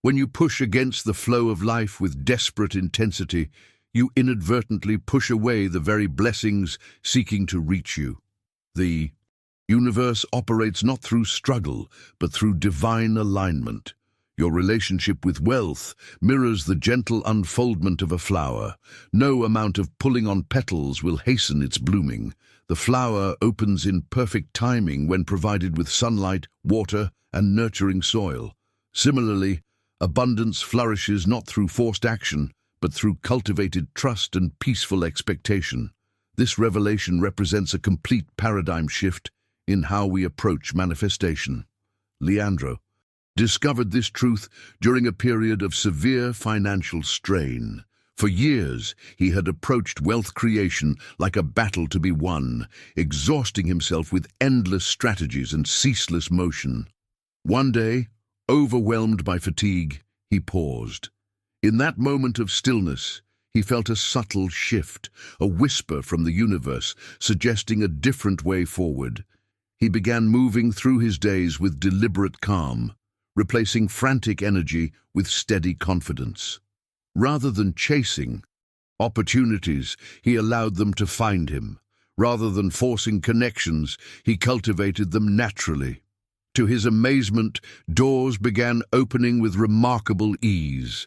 When you push against the flow of life with desperate intensity, you inadvertently push away the very blessings seeking to reach you. The universe operates not through struggle, but through divine alignment. Your relationship with wealth mirrors the gentle unfoldment of a flower. No amount of pulling on petals will hasten its blooming. The flower opens in perfect timing when provided with sunlight, water, and nurturing soil. Similarly, abundance flourishes not through forced action, but through cultivated trust and peaceful expectation. This revelation represents a complete paradigm shift in how we approach manifestation. Leandro discovered this truth during a period of severe financial strain. For years, he had approached wealth creation like a battle to be won, exhausting himself with endless strategies and ceaseless motion. One day, overwhelmed by fatigue, he paused. In that moment of stillness, he felt a subtle shift, a whisper from the universe, suggesting a different way forward. He began moving through his days with deliberate calm, replacing frantic energy with steady confidence. Rather than chasing opportunities, he allowed them to find him. Rather than forcing connections, he cultivated them naturally. To his amazement, doors began opening with remarkable ease.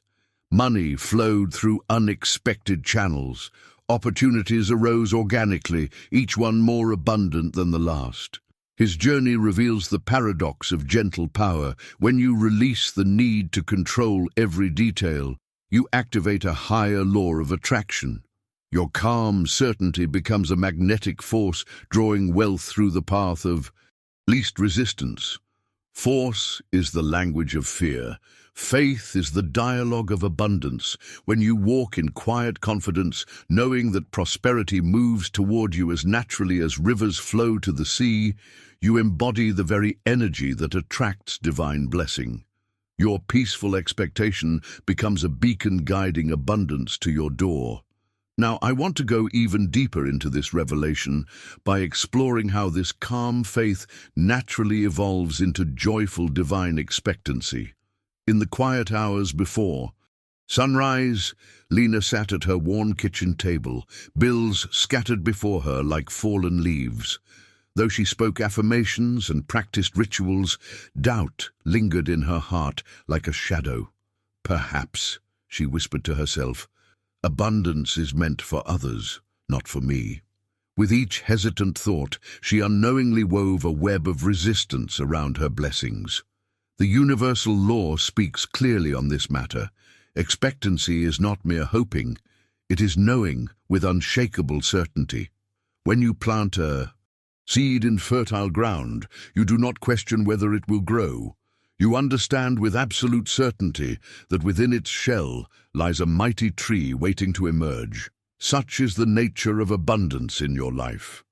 Money flowed through unexpected channels. Opportunities arose organically, each one more abundant than the last. His journey reveals the paradox of gentle power. When you release the need to control every detail, you activate a higher law of attraction. Your calm certainty becomes a magnetic force, drawing wealth through the path of least resistance. Force is the language of fear. Faith is the dialogue of abundance. When you walk in quiet confidence, knowing that prosperity moves toward you as naturally as rivers flow to the sea, you embody the very energy that attracts divine blessing. Your peaceful expectation becomes a beacon guiding abundance to your door. Now, I want to go even deeper into this revelation by exploring how this calm faith naturally evolves into joyful divine expectancy. In the quiet hours before sunrise, Lena sat at her worn kitchen table, bills scattered before her like fallen leaves. Though she spoke affirmations and practiced rituals, doubt lingered in her heart like a shadow. Perhaps, she whispered to herself, abundance is meant for others, not for me. With each hesitant thought, she unknowingly wove a web of resistance around her blessings. The universal law speaks clearly on this matter. Expectancy is not mere hoping, it is knowing with unshakable certainty. When you plant a seed in fertile ground, you do not question whether it will grow. You understand with absolute certainty that within its shell lies a mighty tree waiting to emerge. Such is the nature of abundance in your life.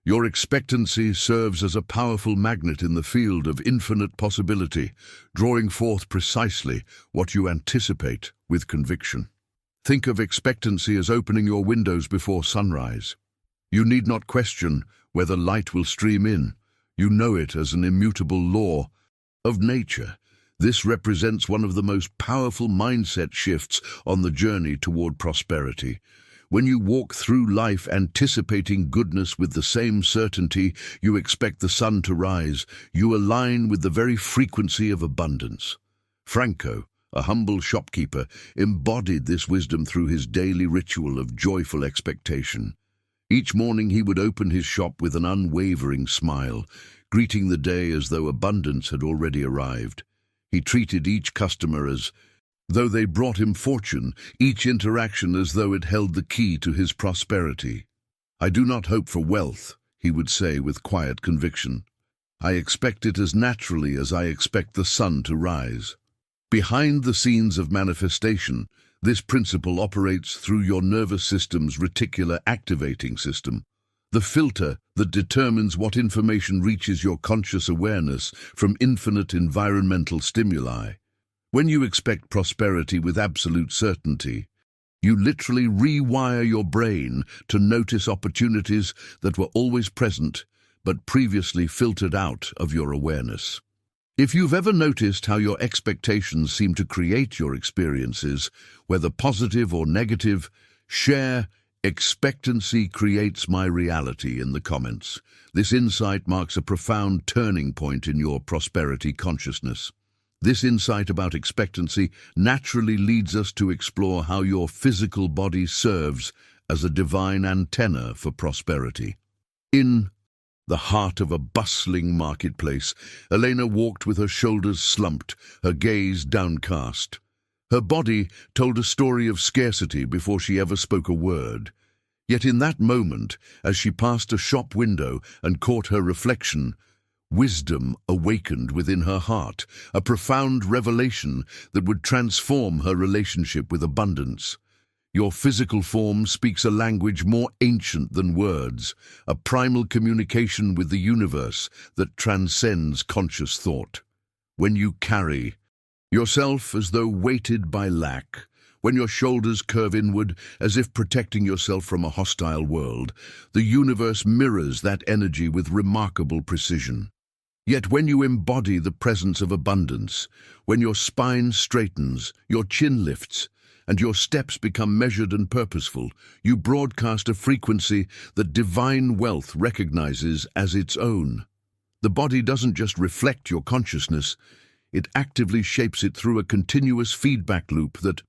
Your expectancy serves as a powerful magnet in the field of infinite possibility, drawing forth precisely what you anticipate with conviction. Think of expectancy as opening your windows before sunrise. You need not question whether light will stream in. You know it as an immutable law of nature. This represents one of the most powerful mindset shifts on the journey toward prosperity. When you walk through life anticipating goodness with the same certainty you expect the sun to rise, you align with the very frequency of abundance. Franco, a humble shopkeeper, embodied this wisdom through his daily ritual of joyful expectation. Each morning he would open his shop with an unwavering smile, greeting the day as though abundance had already arrived. He treated each customer as though they brought him fortune, each interaction as though it held the key to his prosperity. I do not hope for wealth, he would say with quiet conviction. I expect it as naturally as I expect the sun to rise. Behind the scenes of manifestation, this principle operates through your nervous system's reticular activating system, the filter that determines what information reaches your conscious awareness from infinite environmental stimuli. When you expect prosperity with absolute certainty, you literally rewire your brain to notice opportunities that were always present but previously filtered out of your awareness. If you've ever noticed how your expectations seem to create your experiences, whether positive or negative, share "Expectancy creates my reality" in the comments. This insight marks a profound turning point in your prosperity consciousness. This insight about expectancy naturally leads us to explore how your physical body serves as a divine antenna for prosperity. In the heart of a bustling marketplace, Elena walked with her shoulders slumped, her gaze downcast. Her body told a story of scarcity before she ever spoke a word. Yet in that moment, as she passed a shop window and caught her reflection, wisdom awakened within her heart, a profound revelation that would transform her relationship with abundance. Your physical form speaks a language more ancient than words, a primal communication with the universe that transcends conscious thought. When you carry yourself as though weighted by lack, when your shoulders curve inward as if protecting yourself from a hostile world, the universe mirrors that energy with remarkable precision. Yet when you embody the presence of abundance, when your spine straightens, your chin lifts, and your steps become measured and purposeful, you broadcast a frequency that divine wealth recognizes as its own. The body doesn't just reflect your consciousness, it actively shapes it through a continuous feedback loop that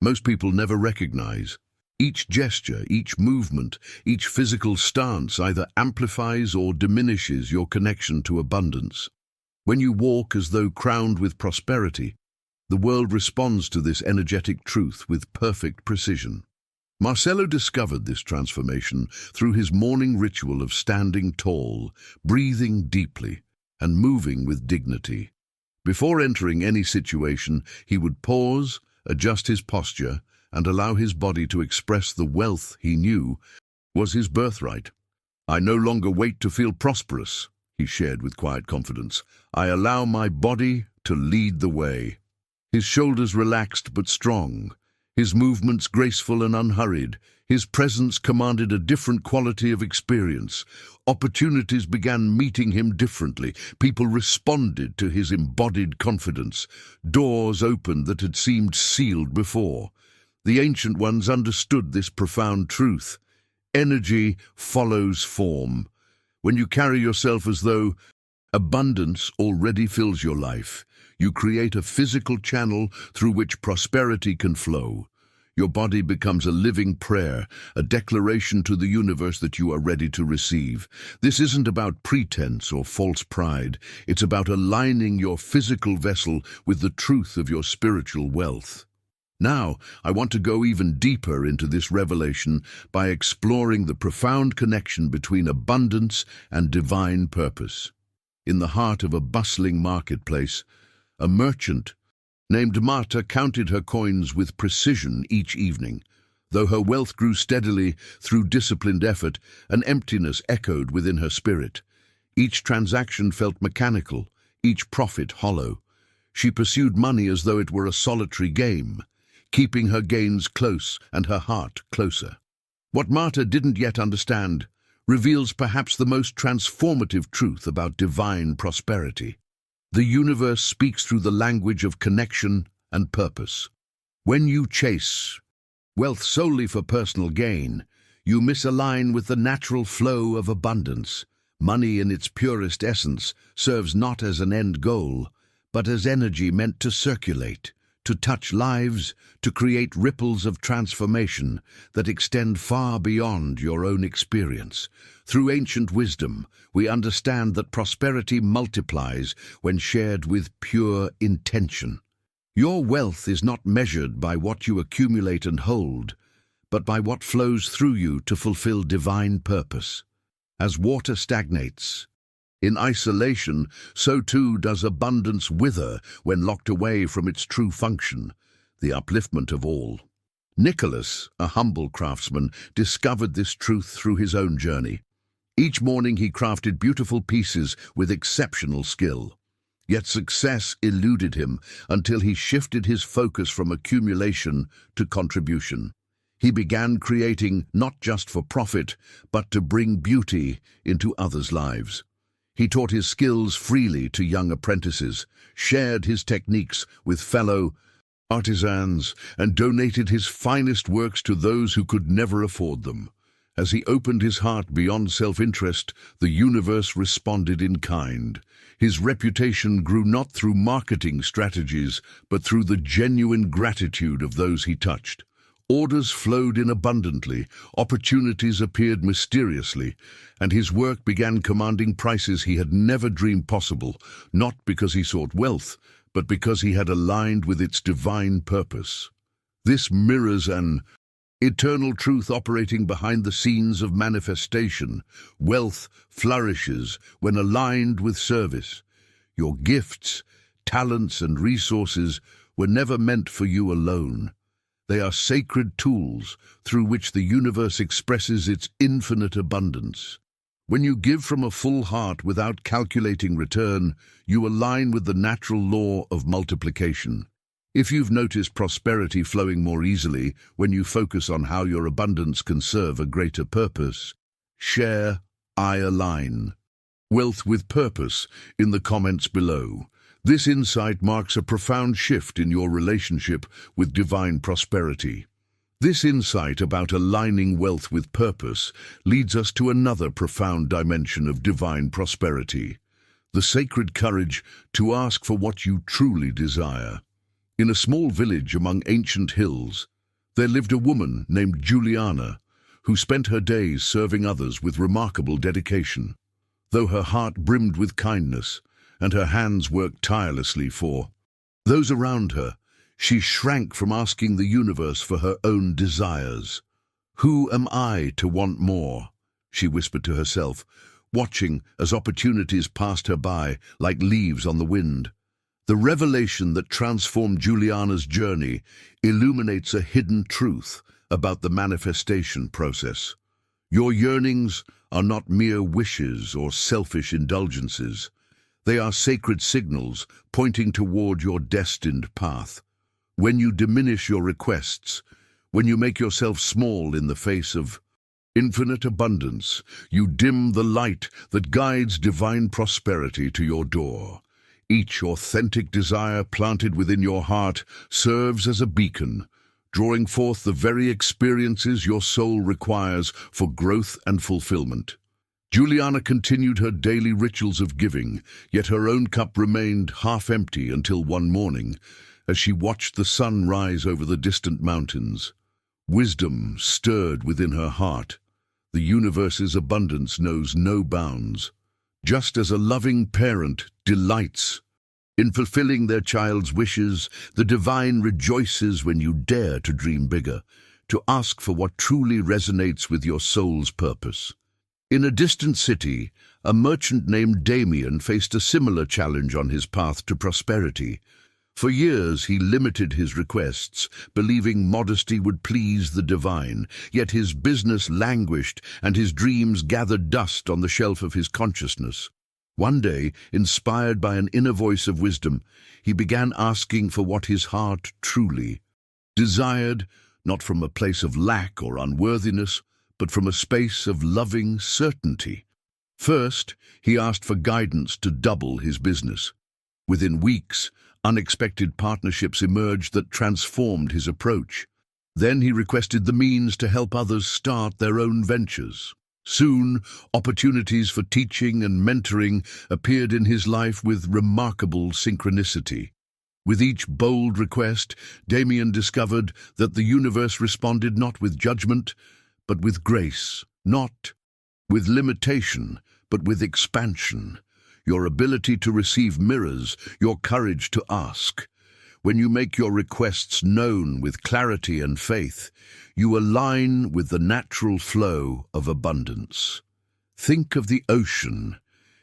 most people never recognize. Each gesture, each movement, each physical stance either amplifies or diminishes your connection to abundance. When you walk as though crowned with prosperity, the world responds to this energetic truth with perfect precision. Marcelo discovered this transformation through his morning ritual of standing tall, breathing deeply, and moving with dignity. Before entering any situation, he would pause, adjust his posture, and allow his body to express the wealth he knew was his birthright. "I no longer wait to feel prosperous," he shared with quiet confidence. "I allow my body to lead the way." His shoulders relaxed but strong, his movements graceful and unhurried. His presence commanded a different quality of experience. Opportunities began meeting him differently. People responded to his embodied confidence. Doors opened that had seemed sealed before. The ancient ones understood this profound truth. Energy follows form. When you carry yourself as though abundance already fills your life, you create a physical channel through which prosperity can flow. Your body becomes a living prayer, a declaration to the universe that you are ready to receive. This isn't about pretense or false pride. It's about aligning your physical vessel with the truth of your spiritual wealth. Now, I want to go even deeper into this revelation by exploring the profound connection between abundance and divine purpose. In the heart of a bustling marketplace, a merchant named Marta counted her coins with precision each evening. Though her wealth grew steadily through disciplined effort, an emptiness echoed within her spirit. Each transaction felt mechanical, each profit hollow. She pursued money as though it were a solitary game, keeping her gains close and her heart closer. What Marta didn't yet understand reveals perhaps the most transformative truth about divine prosperity. The universe speaks through the language of connection and purpose. When you chase wealth solely for personal gain, you misalign with the natural flow of abundance. Money in its purest essence serves not as an end goal, but as energy meant to circulate, to touch lives, to create ripples of transformation that extend far beyond your own experience. Through ancient wisdom, we understand that prosperity multiplies when shared with pure intention. Your wealth is not measured by what you accumulate and hold, but by what flows through you to fulfill divine purpose. As water stagnates in isolation, so too does abundance wither when locked away from its true function, the upliftment of all. Nicholas, a humble craftsman, discovered this truth through his own journey. Each morning he crafted beautiful pieces with exceptional skill. Yet success eluded him until he shifted his focus from accumulation to contribution. He began creating not just for profit, but to bring beauty into others' lives. He taught his skills freely to young apprentices, shared his techniques with fellow artisans, and donated his finest works to those who could never afford them. As he opened his heart beyond self-interest, the universe responded in kind. His reputation grew not through marketing strategies, but through the genuine gratitude of those he touched. Orders flowed in abundantly, opportunities appeared mysteriously, and his work began commanding prices he had never dreamed possible, not because he sought wealth, but because he had aligned with its divine purpose. This mirrors an eternal truth operating behind the scenes of manifestation. Wealth flourishes when aligned with service. Your gifts, talents, and resources were never meant for you alone. They are sacred tools through which the universe expresses its infinite abundance. When you give from a full heart without calculating return, you align with the natural law of multiplication. If you've noticed prosperity flowing more easily when you focus on how your abundance can serve a greater purpose, share I align wealth with purpose in the comments below. This insight marks a profound shift in your relationship with divine prosperity. This insight about aligning wealth with purpose leads us to another profound dimension of divine prosperity: the sacred courage to ask for what you truly desire. In a small village among ancient hills, there lived a woman named Juliana, who spent her days serving others with remarkable dedication. Though her heart brimmed with kindness and her hands worked tirelessly for those around her, she shrank from asking the universe for her own desires. "Who am I to want more?" she whispered to herself, watching as opportunities passed her by like leaves on the wind. The revelation that transformed Juliana's journey illuminates a hidden truth about the manifestation process. Your yearnings are not mere wishes or selfish indulgences. They are sacred signals pointing toward your destined path. When you diminish your requests, when you make yourself small in the face of infinite abundance, you dim the light that guides divine prosperity to your door. Each authentic desire planted within your heart serves as a beacon, drawing forth the very experiences your soul requires for growth and fulfillment. Juliana continued her daily rituals of giving, yet her own cup remained half empty until one morning, as she watched the sun rise over the distant mountains. Wisdom stirred within her heart. The universe's abundance knows no bounds. Just as a loving parent delights in fulfilling their child's wishes, the divine rejoices when you dare to dream bigger, to ask for what truly resonates with your soul's purpose. In a distant city, a merchant named Damien faced a similar challenge on his path to prosperity. For years he limited his requests, believing modesty would please the divine, yet his business languished and his dreams gathered dust on the shelf of his consciousness. One day, inspired by an inner voice of wisdom, he began asking for what his heart truly desired, not from a place of lack or unworthiness, but from a space of loving certainty. First, he asked for guidance to double his business. Within weeks, unexpected partnerships emerged that transformed his approach. Then he requested the means to help others start their own ventures. Soon, opportunities for teaching and mentoring appeared in his life with remarkable synchronicity. With each bold request, Damien discovered that the universe responded not with judgment, but with grace, not with limitation, but with expansion. Your ability to receive mirrors your courage to ask. When you make your requests known with clarity and faith, you align with the natural flow of abundance. Think of the ocean.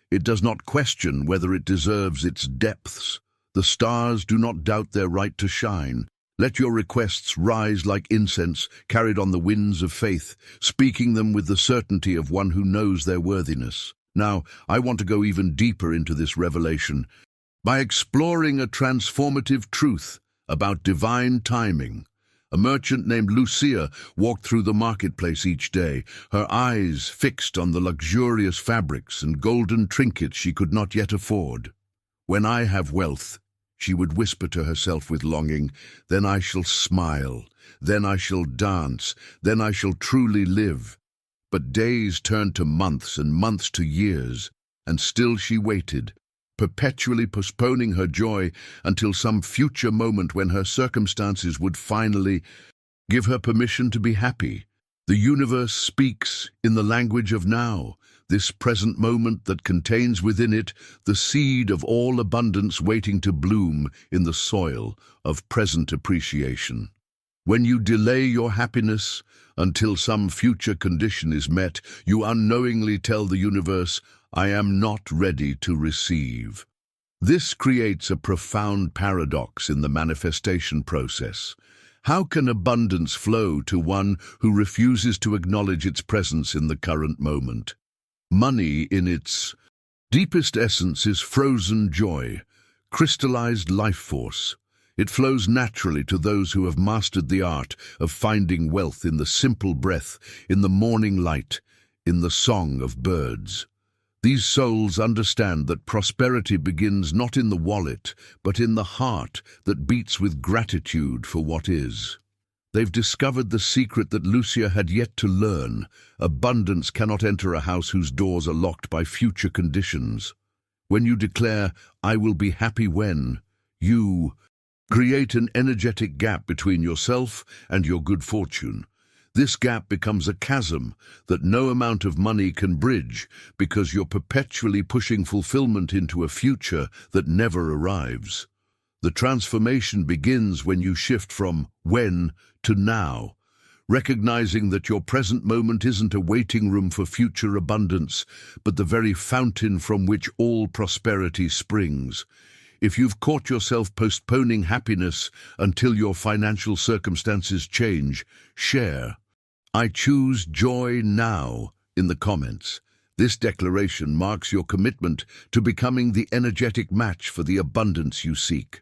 It does not question whether it deserves its depths. The stars do not doubt their right to shine. Let your requests rise like incense carried on the winds of faith, speaking them with the certainty of one who knows their worthiness. Now, I want to go even deeper into this revelation by exploring a transformative truth about divine timing. A merchant named Lucia walked through the marketplace each day, her eyes fixed on the luxurious fabrics and golden trinkets she could not yet afford. "When I have wealth," she would whisper to herself with longing, "then I shall smile, then I shall dance, then I shall truly live." But days turned to months and months to years, and still she waited, perpetually postponing her joy until some future moment when her circumstances would finally give her permission to be happy. The universe speaks in the language of now, this present moment that contains within it the seed of all abundance waiting to bloom in the soil of present appreciation. When you delay your happiness until some future condition is met, you unknowingly tell the universe, "I am not ready to receive." This creates a profound paradox in the manifestation process. How can abundance flow to one who refuses to acknowledge its presence in the current moment? Money, in its deepest essence, is frozen joy, crystallized life force. It flows naturally to those who have mastered the art of finding wealth in the simple breath, in the morning light, in the song of birds. These souls understand that prosperity begins not in the wallet, but in the heart that beats with gratitude for what is. They've discovered the secret that Lucia had yet to learn. Abundance cannot enter a house whose doors are locked by future conditions. When you declare, "I will be happy when," you create an energetic gap between yourself and your good fortune. This gap becomes a chasm that no amount of money can bridge, because you're perpetually pushing fulfillment into a future that never arrives. The transformation begins when you shift from when to now, recognizing that your present moment isn't a waiting room for future abundance, but the very fountain from which all prosperity springs. If you've caught yourself postponing happiness until your financial circumstances change, share "I choose joy now" in the comments. This declaration marks your commitment to becoming the energetic match for the abundance you seek.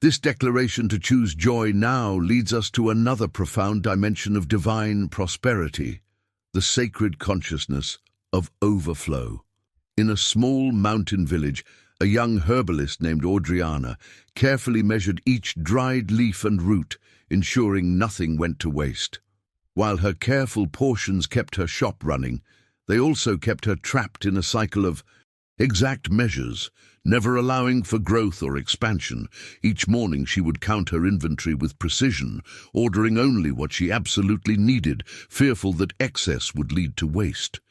This declaration to choose joy now leads us to another profound dimension of divine prosperity, the sacred consciousness of overflow. In a small mountain village, a young herbalist named Audriana carefully measured each dried leaf and root, ensuring nothing went to waste. While her careful portions kept her shop running, they also kept her trapped in a cycle of exact measures, never allowing for growth or expansion. Each morning she would count her inventory with precision, ordering only what she absolutely needed, fearful that excess would lead to waste.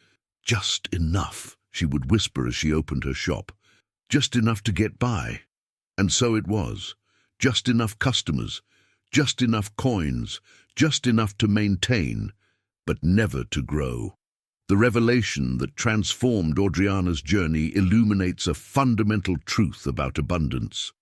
"Just enough," she would whisper as she opened her shop. "Just enough to get by." And so it was. Just enough customers, just enough coins, just enough to maintain, but never to grow. The revelation that transformed Audriana's journey illuminates a fundamental truth about abundance.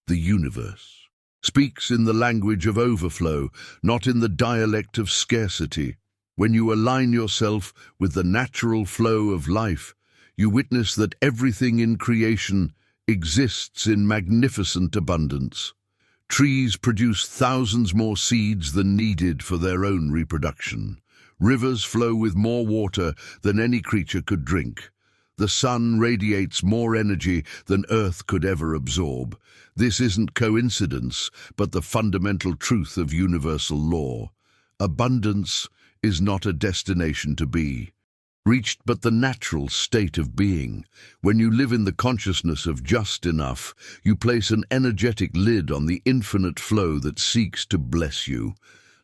The universe speaks in the language of overflow, not in the dialect of scarcity. When you align yourself with the natural flow of life, you witness that everything in creation exists in magnificent abundance. Trees produce thousands more seeds than needed for their own reproduction. Rivers flow with more water than any creature could drink. The sun radiates more energy than Earth could ever absorb. This isn't coincidence, but the fundamental truth of universal law. Abundance is not a destination to be reached, but the natural state of being. When you live in the consciousness of just enough, you place an energetic lid on the infinite flow that seeks to bless you.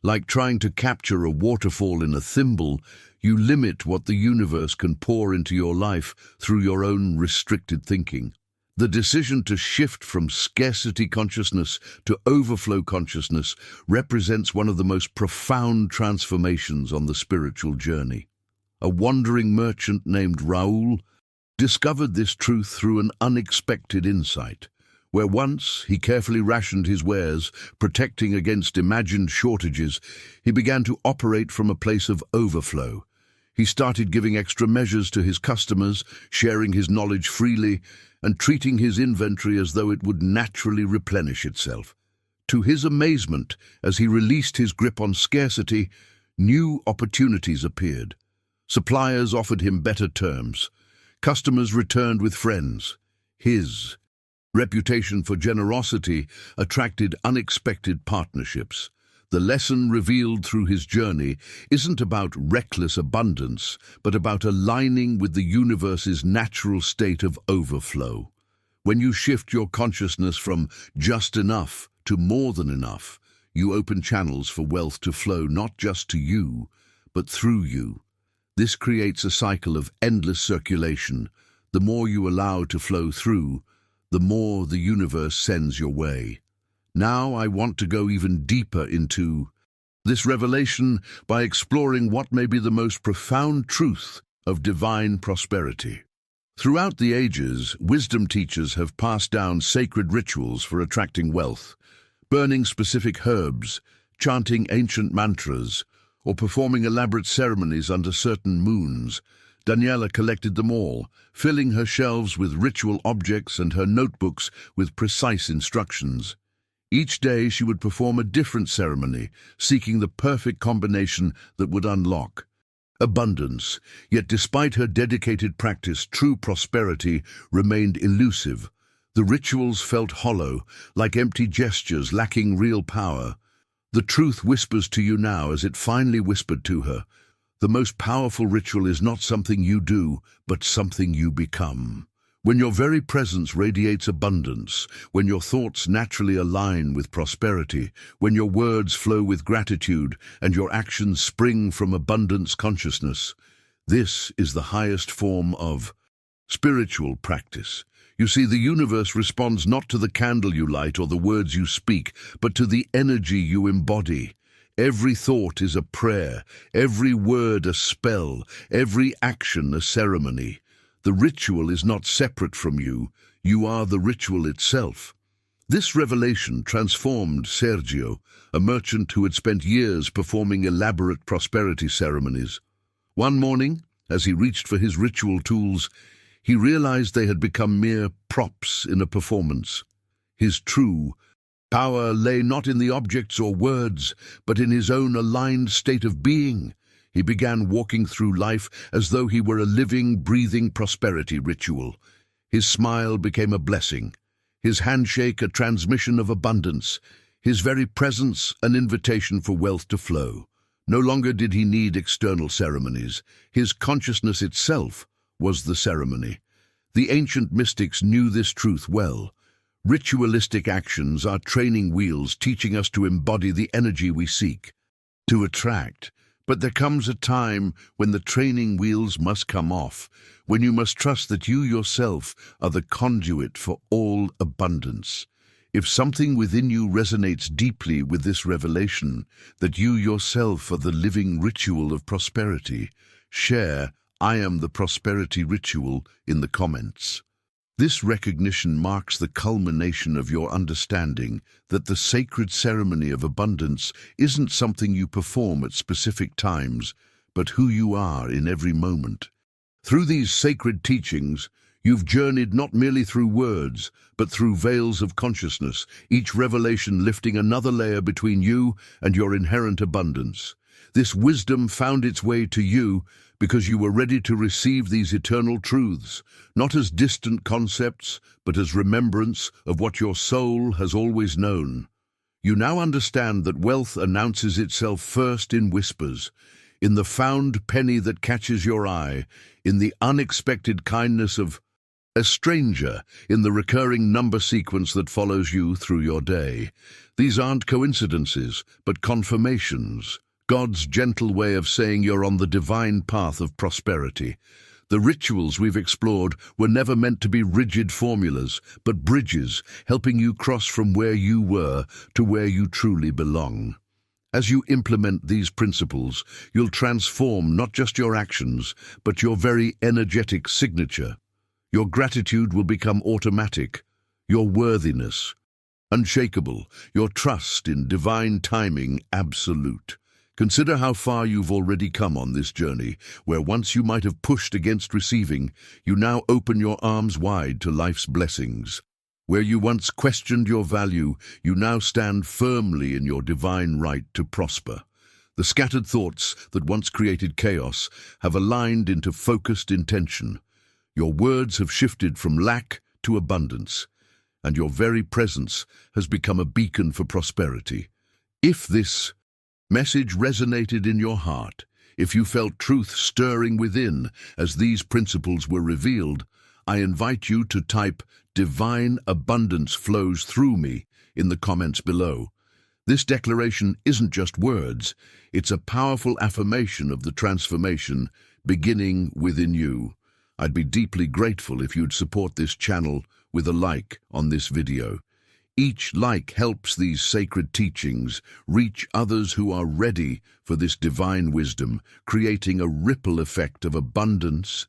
Like trying to capture a waterfall in a thimble, you limit what the universe can pour into your life through your own restricted thinking. The decision to shift from scarcity consciousness to overflow consciousness represents one of the most profound transformations on the spiritual journey. A wandering merchant named Raoul discovered this truth through an unexpected insight. Where once he carefully rationed his wares, protecting against imagined shortages, he began to operate from a place of overflow. He started giving extra measures to his customers, sharing his knowledge freely, and treating his inventory as though it would naturally replenish itself. To his amazement, as he released his grip on scarcity, new opportunities appeared. Suppliers offered him better terms. Customers returned with friends. His reputation for generosity attracted unexpected partnerships. The lesson revealed through his journey isn't about reckless abundance, but about aligning with the universe's natural state of overflow. When you shift your consciousness from just enough to more than enough, you open channels for wealth to flow not just to you, but through you. This creates a cycle of endless circulation. The more you allow to flow through, the more the universe sends your way. Now I want to go even deeper into this revelation by exploring what may be the most profound truth of divine prosperity. Throughout the ages, wisdom teachers have passed down sacred rituals for attracting wealth, burning specific herbs, chanting ancient mantras, or performing elaborate ceremonies under certain moons. Daniela collected them all, filling her shelves with ritual objects and her notebooks with precise instructions. Each day she would perform a different ceremony, seeking the perfect combination that would unlock abundance. Yet despite her dedicated practice, true prosperity remained elusive. The rituals felt hollow, like empty gestures lacking real power. The truth whispers to you now as it finally whispered to her. The most powerful ritual is not something you do, but something you become. When your very presence radiates abundance, when your thoughts naturally align with prosperity, when your words flow with gratitude and your actions spring from abundance consciousness, this is the highest form of spiritual practice. You see, the universe responds not to the candle you light or the words you speak, but to the energy you embody. Every thought is a prayer, every word a spell, every action a ceremony. The ritual is not separate from you, you are the ritual itself. This revelation transformed Sergio, a merchant who had spent years performing elaborate prosperity ceremonies. One morning, as he reached for his ritual tools, he realized they had become mere props in a performance. His true power lay not in the objects or words, but in his own aligned state of being. He began walking through life as though he were a living, breathing prosperity ritual. His smile became a blessing, his handshake a transmission of abundance, his very presence an invitation for wealth to flow. No longer did he need external ceremonies. His consciousness itself was the ceremony. The ancient mystics knew this truth well. Ritualistic actions are training wheels teaching us to embody the energy we seek, to attract. But there comes a time when the training wheels must come off, when you must trust that you yourself are the conduit for all abundance. If something within you resonates deeply with this revelation, that you yourself are the living ritual of prosperity, share "I am the prosperity ritual" in the comments. This recognition marks the culmination of your understanding that the sacred ceremony of abundance isn't something you perform at specific times, but who you are in every moment. Through these sacred teachings, you've journeyed not merely through words, but through veils of consciousness, each revelation lifting another layer between you and your inherent abundance. This wisdom found its way to you because you were ready to receive these eternal truths, not as distant concepts, but as remembrance of what your soul has always known. You now understand that wealth announces itself first in whispers, in the found penny that catches your eye, in the unexpected kindness of a stranger, in the recurring number sequence that follows you through your day. These aren't coincidences, but confirmations. God's gentle way of saying you're on the divine path of prosperity. The rituals we've explored were never meant to be rigid formulas, but bridges, helping you cross from where you were to where you truly belong. As you implement these principles, you'll transform not just your actions, but your very energetic signature. Your gratitude will become automatic, your worthiness unshakable, your trust in divine timing absolute. Consider how far you've already come on this journey, where once you might have pushed against receiving, you now open your arms wide to life's blessings. Where you once questioned your value, you now stand firmly in your divine right to prosper. The scattered thoughts that once created chaos have aligned into focused intention. Your words have shifted from lack to abundance, and your very presence has become a beacon for prosperity. If this message resonated in your heart, if you felt truth stirring within as these principles were revealed, I invite you to type "Divine abundance flows through me" in the comments below. This declaration isn't just words, it's a powerful affirmation of the transformation beginning within you. I'd be deeply grateful if you'd support this channel with a like on this video. Each like helps these sacred teachings reach others who are ready for this divine wisdom, creating a ripple effect of abundance,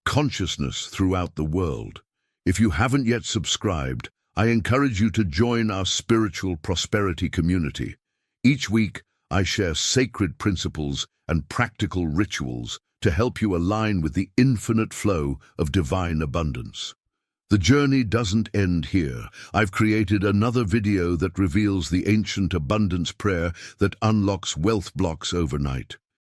consciousness throughout the world. If you haven't yet subscribed, I encourage you to join our spiritual prosperity community. Each week, I share sacred principles and practical rituals to help you align with the infinite flow of divine abundance. The journey doesn't end here. I've created another video that reveals the ancient abundance prayer that unlocks wealth blocks overnight.